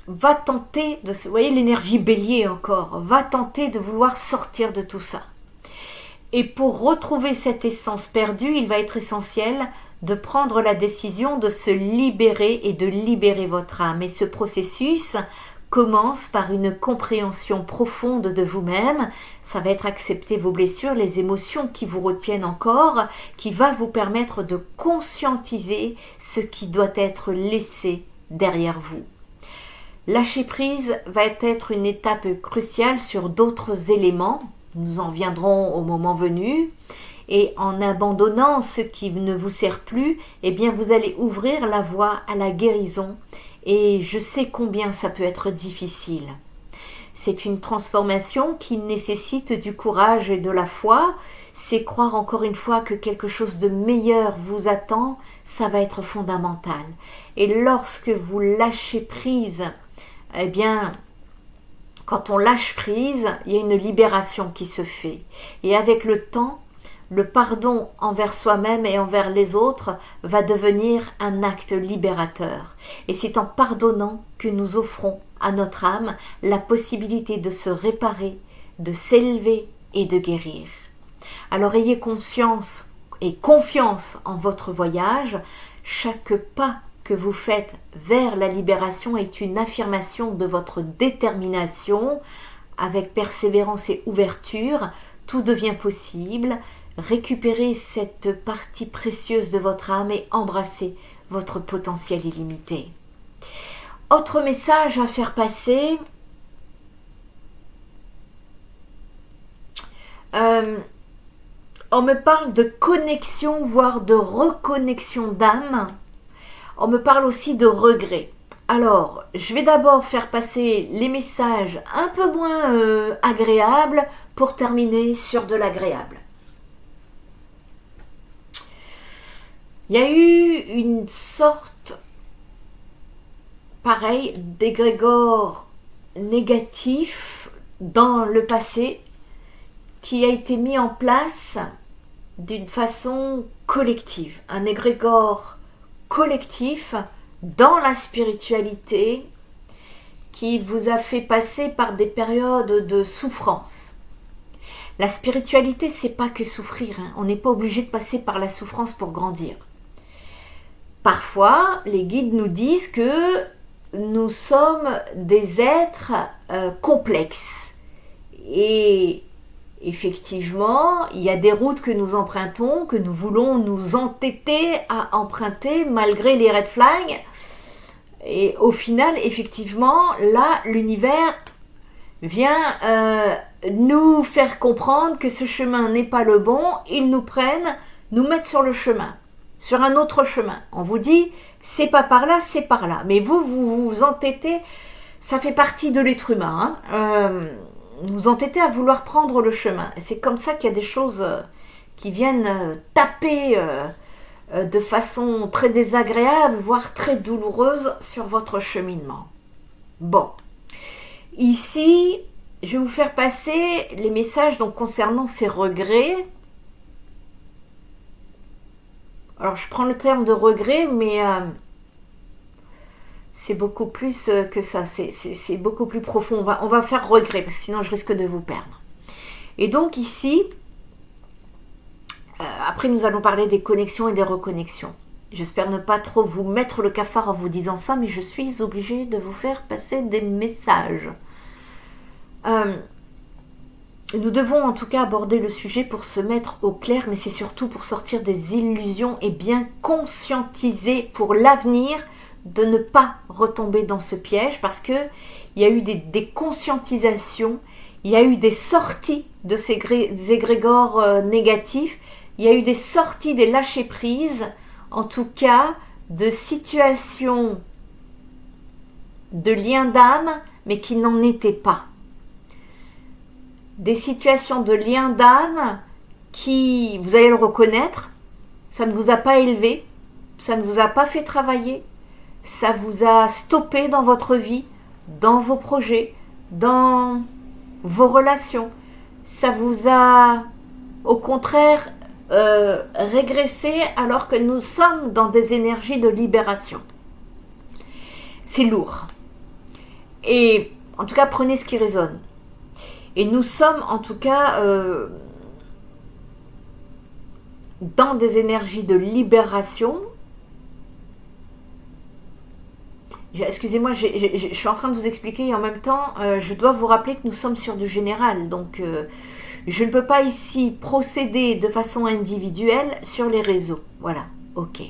va tenter de, vous voyez l'énergie bélier encore, va tenter de vouloir sortir de tout ça. Et pour retrouver cette essence perdue, il va être essentiel de prendre la décision de se libérer et de libérer votre âme. Et ce processus commence par une compréhension profonde de vous-même. Ça va être accepter vos blessures, les émotions qui vous retiennent encore, qui va vous permettre de conscientiser ce qui doit être laissé derrière vous. Lâcher prise va être une étape cruciale sur d'autres éléments. Nous en viendrons au moment venu. Et en abandonnant ce qui ne vous sert plus, eh bien vous allez ouvrir la voie à la guérison. Et je sais combien ça peut être difficile. C'est une transformation qui nécessite du courage et de la foi. C'est croire encore une fois que quelque chose de meilleur vous attend, ça va être fondamental. Et lorsque vous lâchez prise, eh bien, quand on lâche prise, il y a une libération qui se fait. Et avec le temps, le pardon envers soi-même et envers les autres va devenir un acte libérateur. Et c'est en pardonnant que nous offrons à notre âme la possibilité de se réparer, de s'élever et de guérir. Alors ayez conscience et confiance en votre voyage. Chaque pas que vous faites vers la libération est une affirmation de votre détermination. Avec persévérance et ouverture, tout devient possible. Récupérez cette partie précieuse de votre âme et embrassez votre potentiel illimité. Autre message à faire passer. On me parle de connexion, voire de reconnexion d'âme. On me parle aussi de regret. Alors, je vais d'abord faire passer les messages un peu moins agréables pour terminer sur de l'agréable. Il y a eu une sorte, pareil, d'égrégore négatif dans le passé qui a été mis en place d'une façon collective. Un égrégore collectif dans la spiritualité qui vous a fait passer par des périodes de souffrance. La spiritualité, c'est pas que souffrir, hein. On n'est pas obligé de passer par la souffrance pour grandir. Parfois, les guides nous disent que nous sommes des êtres complexes. Et effectivement, il y a des routes que nous empruntons, que nous voulons nous entêter à emprunter malgré les red flags. Et au final, effectivement, là, l'univers vient nous faire comprendre que ce chemin n'est pas le bon. Ils nous prennent, nous mettent sur le chemin, sur un autre chemin. On vous dit, c'est pas par là, c'est par là. Mais vous vous entêtez, ça fait partie de l'être humain, hein. Vous entêtez à vouloir prendre le chemin. C'est comme ça qu'il y a des choses qui viennent taper de façon très désagréable, voire très douloureuse sur votre cheminement. Bon, ici, je vais vous faire passer les messages donc, concernant ces regrets. Alors, je prends le terme de regret, mais c'est beaucoup plus que ça, c'est beaucoup plus profond. On va faire regret, parce que sinon je risque de vous perdre. Et donc ici, après nous allons parler des connexions et des reconnexions. J'espère ne pas trop vous mettre le cafard en vous disant ça, mais je suis obligée de vous faire passer des messages. Nous devons en tout cas aborder le sujet pour se mettre au clair, mais c'est surtout pour sortir des illusions et bien conscientiser pour l'avenir de ne pas retomber dans ce piège, parce que il y a eu des conscientisations, il y a eu des sorties de ces égrégores négatifs, il y a eu des sorties des lâcher-prises, en tout cas de situations de liens d'âme, mais qui n'en étaient pas. Des situations de liens d'âme qui, vous allez le reconnaître, ça ne vous a pas élevé, ça ne vous a pas fait travailler, ça vous a stoppé dans votre vie, dans vos projets, dans vos relations. Ça vous a, au contraire, régressé alors que nous sommes dans des énergies de libération. C'est lourd. Et en tout cas, prenez ce qui résonne. Et nous sommes en tout cas dans des énergies de libération. Excusez-moi, je suis en train de vous expliquer et en même temps, je dois vous rappeler que nous sommes sur du général. Donc, je ne peux pas ici procéder de façon individuelle sur les réseaux. Voilà, ok.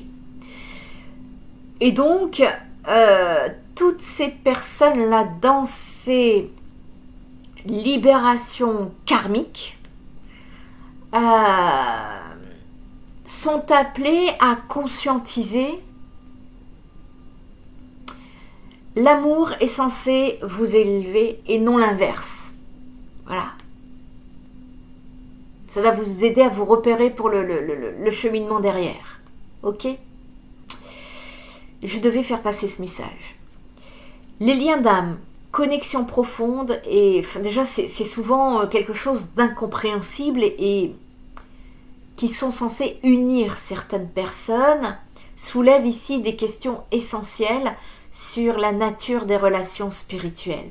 Et donc, toutes ces personnes-là, dans ces libérations karmiques, sont appelées à conscientiser L'amour est censé vous élever et non l'inverse. Voilà. Ça va vous aider à vous repérer pour le cheminement derrière. Ok ? Je devais faire passer ce message. Les liens d'âme, connexion profonde, et déjà c'est souvent quelque chose d'incompréhensible et qui sont censés unir certaines personnes, soulèvent ici des questions essentielles sur la nature des relations spirituelles.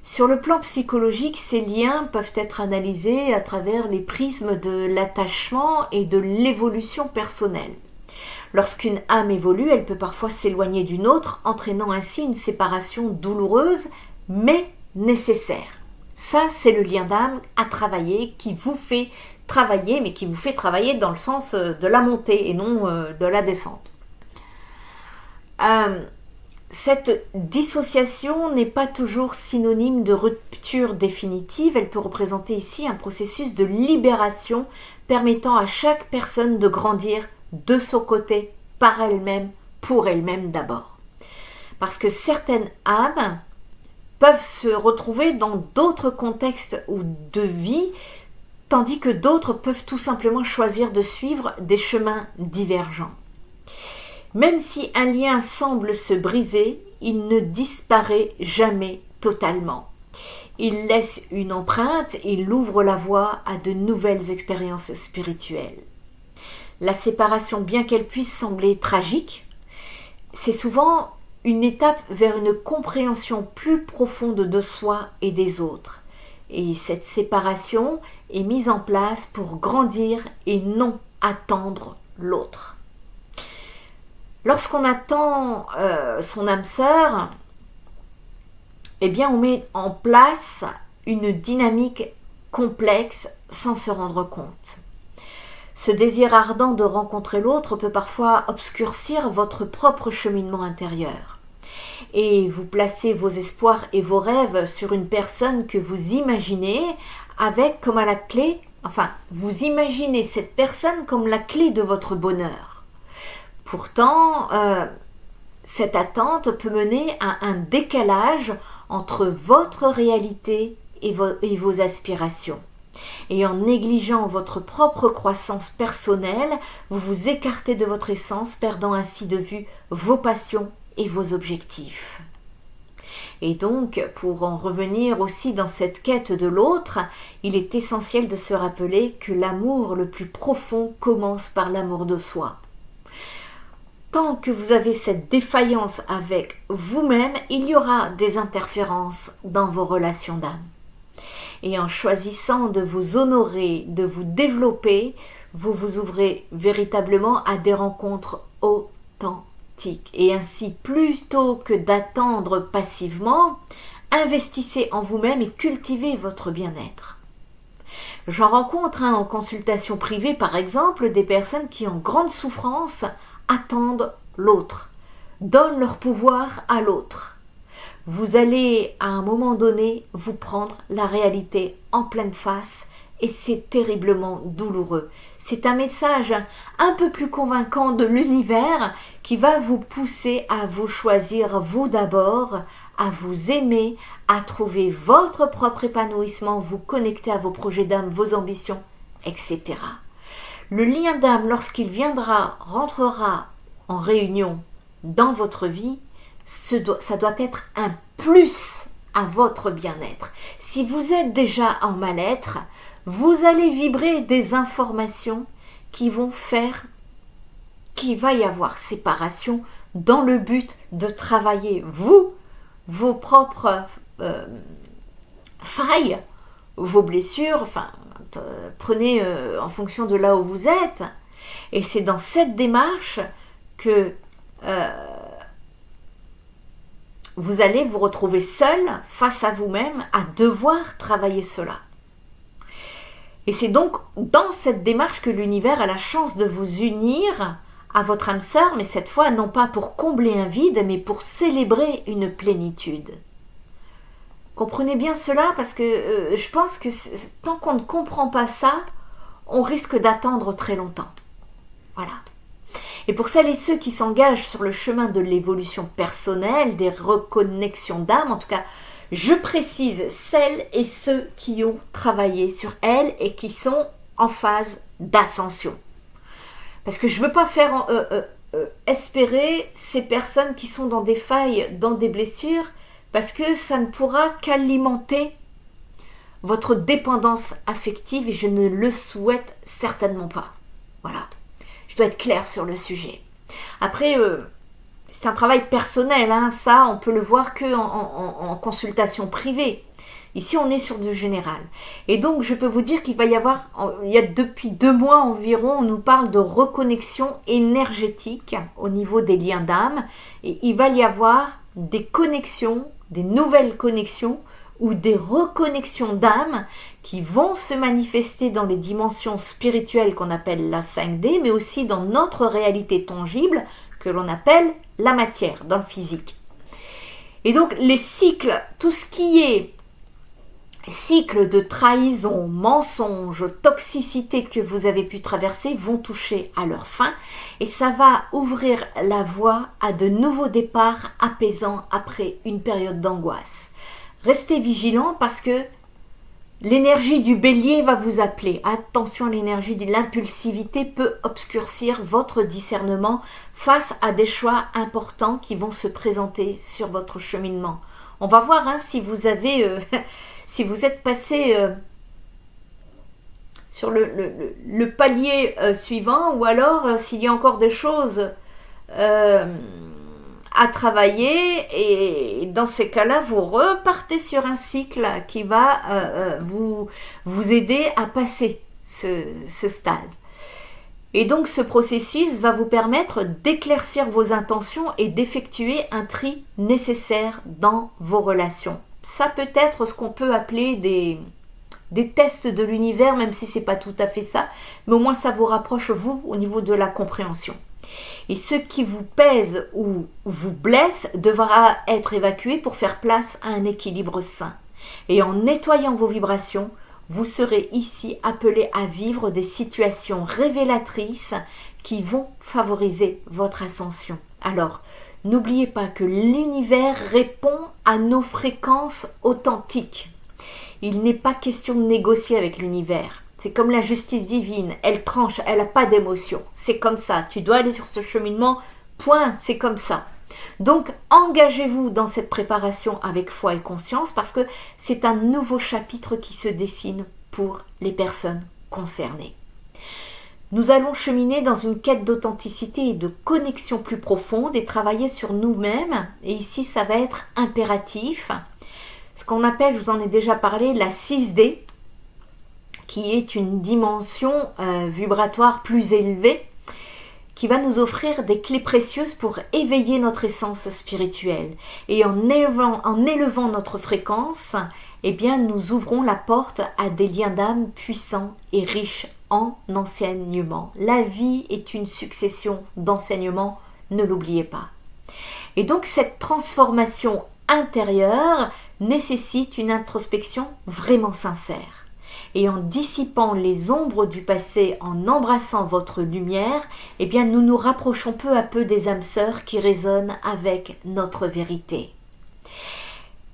Sur le plan psychologique, ces liens peuvent être analysés à travers les prismes de l'attachement et de l'évolution personnelle. Lorsqu'une âme évolue, elle peut parfois s'éloigner d'une autre, entraînant ainsi une séparation douloureuse, mais nécessaire. Ça, c'est le lien d'âme à travailler, qui vous fait travailler, mais qui vous fait travailler dans le sens de la montée et non de la descente. Cette dissociation n'est pas toujours synonyme de rupture définitive, elle peut représenter ici un processus de libération permettant à chaque personne de grandir de son côté, par elle-même, pour elle-même d'abord. Parce que certaines âmes peuvent se retrouver dans d'autres contextes ou de vie, tandis que d'autres peuvent tout simplement choisir de suivre des chemins divergents. Même si un lien semble se briser, il ne disparaît jamais totalement. Il laisse une empreinte, il ouvre la voie à de nouvelles expériences spirituelles. La séparation, bien qu'elle puisse sembler tragique, c'est souvent une étape vers une compréhension plus profonde de soi et des autres. Et cette séparation est mise en place pour grandir et non attendre l'autre. Lorsqu'on attend son âme sœur, eh bien on met en place une dynamique complexe sans se rendre compte. Ce désir ardent de rencontrer l'autre peut parfois obscurcir votre propre cheminement intérieur. Et vous placez vos espoirs et vos rêves sur une personne que vous imaginez avec comme à la clé, vous imaginez cette personne comme la clé de votre bonheur. Pourtant, cette attente peut mener à un décalage entre votre réalité et vos aspirations. Et en négligeant votre propre croissance personnelle, vous vous écartez de votre essence, perdant ainsi de vue vos passions et vos objectifs. Et donc, pour en revenir aussi dans cette quête de l'autre, il est essentiel de se rappeler que l'amour le plus profond commence par l'amour de soi. Tant que vous avez cette défaillance avec vous-même, il y aura des interférences dans vos relations d'âme. Et en choisissant de vous honorer, de vous développer, vous vous ouvrez véritablement à des rencontres authentiques. Et ainsi, plutôt que d'attendre passivement, investissez en vous-même et cultivez votre bien-être. J'en rencontre en consultation privée, par exemple, des personnes qui, en grande souffrance, attendent l'autre, donnent leur pouvoir à l'autre. Vous allez, à un moment donné, vous prendre la réalité en pleine face et c'est terriblement douloureux. C'est un message un peu plus convaincant de l'univers qui va vous pousser à vous choisir vous d'abord, à vous aimer, à trouver votre propre épanouissement, vous connecter à vos projets d'âme, vos ambitions, etc. Le lien d'âme, lorsqu'il rentrera en réunion dans votre vie, ça doit être un plus à votre bien-être. Si vous êtes déjà en mal-être, vous allez vibrer des informations qui vont faire qu'il va y avoir séparation dans le but de travailler vos propres failles, vos blessures, prenez en fonction de là où vous êtes. Et c'est dans cette démarche que vous allez vous retrouver seul face à vous-même à devoir travailler cela. Et c'est donc dans cette démarche que l'univers a la chance de vous unir à votre âme sœur, mais cette fois non pas pour combler un vide, mais pour célébrer une plénitude. Comprenez bien cela parce que je pense que tant qu'on ne comprend pas ça, on risque d'attendre très longtemps. Voilà. Et pour celles et ceux qui s'engagent sur le chemin de l'évolution personnelle, des reconnexions d'âme, en tout cas, je précise celles et ceux qui ont travaillé sur elles et qui sont en phase d'ascension. Parce que je ne veux pas faire espérer ces personnes qui sont dans des failles, dans des blessures, parce que ça ne pourra qu'alimenter votre dépendance affective et je ne le souhaite certainement pas. Voilà, je dois être claire sur le sujet. Après, c'est un travail personnel, hein, ça on peut le voir qu'en consultation privée. Ici on est sur du général. Et donc je peux vous dire qu'il va y avoir, depuis 2 mois environ, on nous parle de reconnexion énergétique au niveau des liens d'âme. Et il va y avoir des connexions, des nouvelles connexions ou des reconnexions d'âme qui vont se manifester dans les dimensions spirituelles qu'on appelle la 5D, mais aussi dans notre réalité tangible que l'on appelle la matière, dans le physique. Et donc les cycles, tout ce qui est cycle de trahison, mensonge, toxicité que vous avez pu traverser vont toucher à leur fin et ça va ouvrir la voie à de nouveaux départs apaisants après une période d'angoisse. Restez vigilants parce que l'énergie du bélier va vous appeler. Attention, l'énergie de l'impulsivité peut obscurcir votre discernement face à des choix importants qui vont se présenter sur votre cheminement. On va voir si vous avez, si vous êtes passé sur le palier suivant ou alors s'il y a encore des choses à travailler et dans ces cas-là, vous repartez sur un cycle qui va vous aider à passer ce stade. Et donc ce processus va vous permettre d'éclaircir vos intentions et d'effectuer un tri nécessaire dans vos relations. Ça peut être ce qu'on peut appeler des tests de l'univers, même si ce n'est pas tout à fait ça, mais au moins ça vous rapproche, vous, au niveau de la compréhension. Et ce qui vous pèse ou vous blesse devra être évacué pour faire place à un équilibre sain. Et en nettoyant vos vibrations, vous serez ici appelé à vivre des situations révélatrices qui vont favoriser votre ascension. Alors, n'oubliez pas que l'univers répond à nos fréquences authentiques. Il n'est pas question de négocier avec l'univers. C'est comme la justice divine, elle tranche, elle n'a pas d'émotion. C'est comme ça, tu dois aller sur ce cheminement, point, c'est comme ça. Donc, engagez-vous dans cette préparation avec foi et conscience parce que c'est un nouveau chapitre qui se dessine pour les personnes concernées. Nous allons cheminer dans une quête d'authenticité et de connexion plus profonde et travailler sur nous-mêmes. Et ici, ça va être impératif. Ce qu'on appelle, je vous en ai déjà parlé, la 6D, qui est une dimension vibratoire plus élevée, qui va nous offrir des clés précieuses pour éveiller notre essence spirituelle. Et en élevant notre fréquence, eh bien, nous ouvrons la porte à des liens d'âme puissants et riches en enseignements. La vie est une succession d'enseignements, ne l'oubliez pas. Et donc, cette transformation intérieure nécessite une introspection vraiment sincère. Et en dissipant les ombres du passé, en embrassant votre lumière, eh bien nous nous rapprochons peu à peu des âmes sœurs qui résonnent avec notre vérité.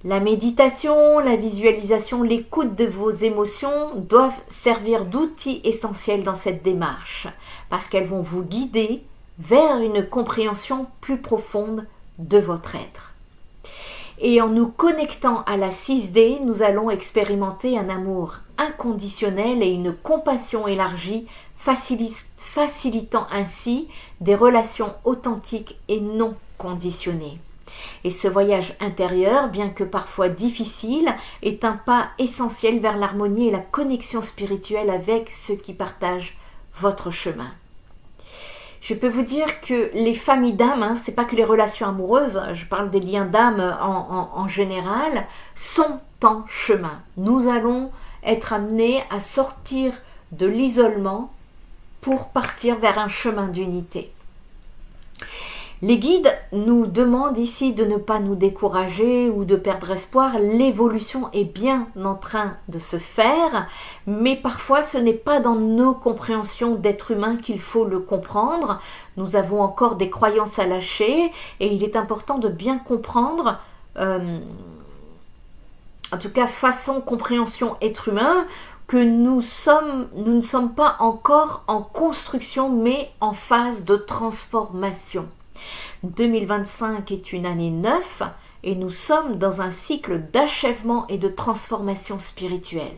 La méditation, la visualisation, l'écoute de vos émotions doivent servir d'outils essentiels dans cette démarche, parce qu'elles vont vous guider vers une compréhension plus profonde de votre être. Et en nous connectant à la 6D, nous allons expérimenter un amour inconditionnel et une compassion élargie, facilitant ainsi des relations authentiques et non conditionnées. Et ce voyage intérieur, bien que parfois difficile, est un pas essentiel vers l'harmonie et la connexion spirituelle avec ceux qui partagent votre chemin. Je peux vous dire que les familles d'âme, c'est pas que les relations amoureuses, je parle des liens d'âme en général, sont en chemin. Nous allons être amenés à sortir de l'isolement pour partir vers un chemin d'unité. Les guides nous demandent ici de ne pas nous décourager ou de perdre espoir. L'évolution est bien en train de se faire, mais parfois ce n'est pas dans nos compréhensions d'être humain qu'il faut le comprendre. Nous avons encore des croyances à lâcher et il est important de bien comprendre, en tout cas façon compréhension être humain, que nous ne sommes pas encore en construction mais en phase de transformation. 2025 est une année 9 et nous sommes dans un cycle d'achèvement et de transformation spirituelle.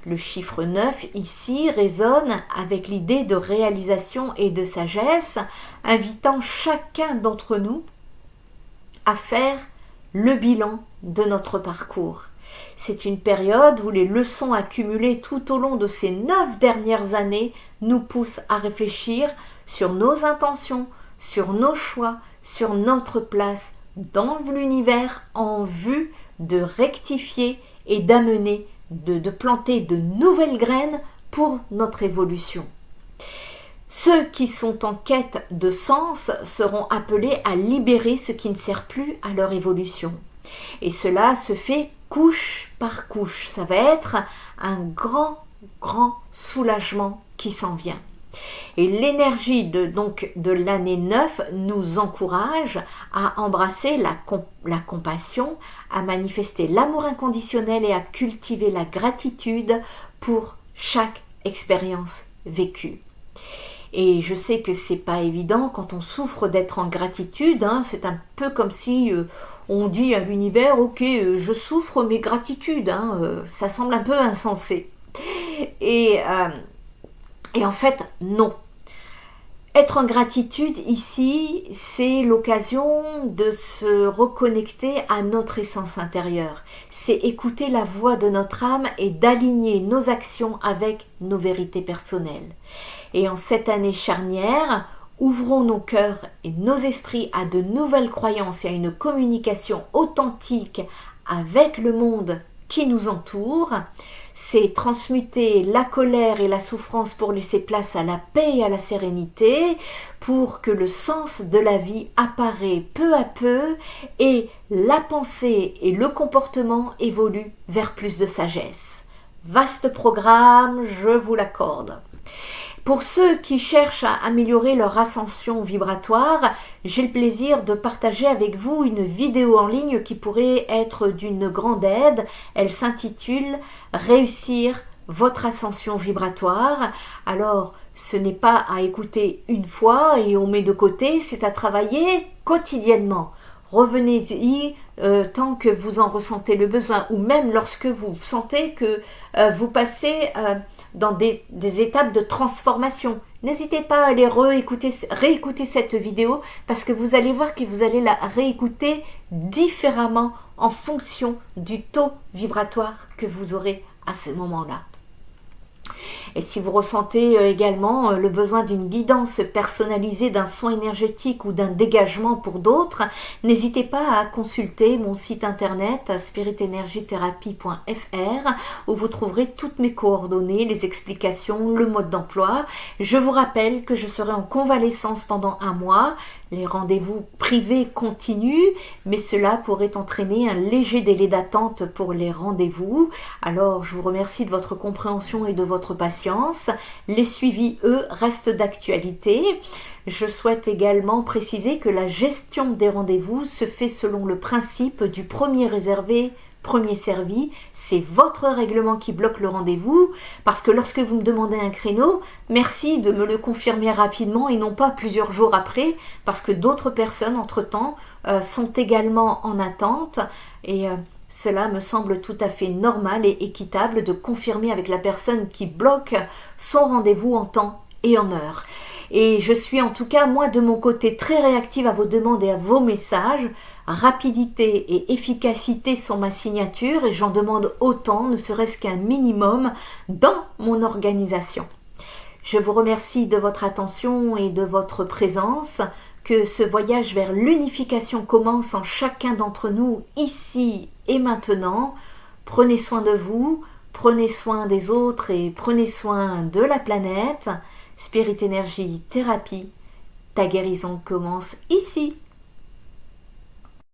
Le chiffre 9 ici résonne avec l'idée de réalisation et de sagesse, invitant chacun d'entre nous à faire le bilan de notre parcours. C'est une période où les leçons accumulées tout au long de ces 9 dernières années nous poussent à réfléchir sur nos intentions, sur nos choix, sur notre place dans l'univers en vue de rectifier et d'amener, de planter de nouvelles graines pour notre évolution. Ceux qui sont en quête de sens seront appelés à libérer ce qui ne sert plus à leur évolution. Et cela se fait couche par couche. Ça va être un grand soulagement qui s'en vient. Et l'énergie de l'année 9 nous encourage à embrasser la compassion, à manifester l'amour inconditionnel et à cultiver la gratitude pour chaque expérience vécue. Et je sais que c'est pas évident quand on souffre d'être en gratitude, c'est un peu comme si on dit à l'univers « Ok, je souffre mes gratitudes », ça semble un peu insensé. Et en fait, non. Être en gratitude ici, c'est l'occasion de se reconnecter à notre essence intérieure. C'est écouter la voix de notre âme et d'aligner nos actions avec nos vérités personnelles. Et en cette année charnière, ouvrons nos cœurs et nos esprits à de nouvelles croyances et à une communication authentique avec le monde qui nous entoure. C'est transmuter la colère et la souffrance pour laisser place à la paix et à la sérénité, pour que le sens de la vie apparaît peu à peu et la pensée et le comportement évoluent vers plus de sagesse. Vaste programme, je vous l'accorde. Pour ceux qui cherchent à améliorer leur ascension vibratoire, j'ai le plaisir de partager avec vous une vidéo en ligne qui pourrait être d'une grande aide. Elle s'intitule « Réussir votre ascension vibratoire ». Alors, ce n'est pas à écouter une fois et on met de côté, c'est à travailler quotidiennement. Revenez-y tant que vous en ressentez le besoin ou même lorsque vous sentez que vous passez dans des étapes de transformation. N'hésitez pas à aller réécouter cette vidéo parce que vous allez voir que vous allez la réécouter différemment en fonction du taux vibratoire que vous aurez à ce moment-là. Et si vous ressentez également le besoin d'une guidance personnalisée, d'un soin énergétique ou d'un dégagement pour d'autres, n'hésitez pas à consulter mon site internet spiritenergietherapie.fr où vous trouverez toutes mes coordonnées, les explications, le mode d'emploi. Je vous rappelle que je serai en convalescence pendant 1 mois. Les rendez-vous privés continuent, mais cela pourrait entraîner un léger délai d'attente pour les rendez-vous. Alors, je vous remercie de votre compréhension et de votre patience. Les suivis, eux, restent d'actualité. Je souhaite également préciser que la gestion des rendez-vous se fait selon le principe du premier réservé, premier servi. C'est votre règlement qui bloque le rendez-vous, parce que lorsque vous me demandez un créneau, merci de me le confirmer rapidement et non pas plusieurs jours après, parce que d'autres personnes entre-temps sont également en attente et cela me semble tout à fait normal et équitable de confirmer avec la personne qui bloque son rendez-vous en temps et en heure. Et je suis en tout cas, moi de mon côté, très réactive à vos demandes et à vos messages. Rapidité et efficacité sont ma signature et j'en demande autant, ne serait-ce qu'un minimum, dans mon organisation. Je vous remercie de votre attention et de votre présence. Que ce voyage vers l'unification commence en chacun d'entre nous, ici et maintenant. Prenez soin de vous, prenez soin des autres et prenez soin de la planète. Spirit Energy Thérapie Ta guérison commence ici.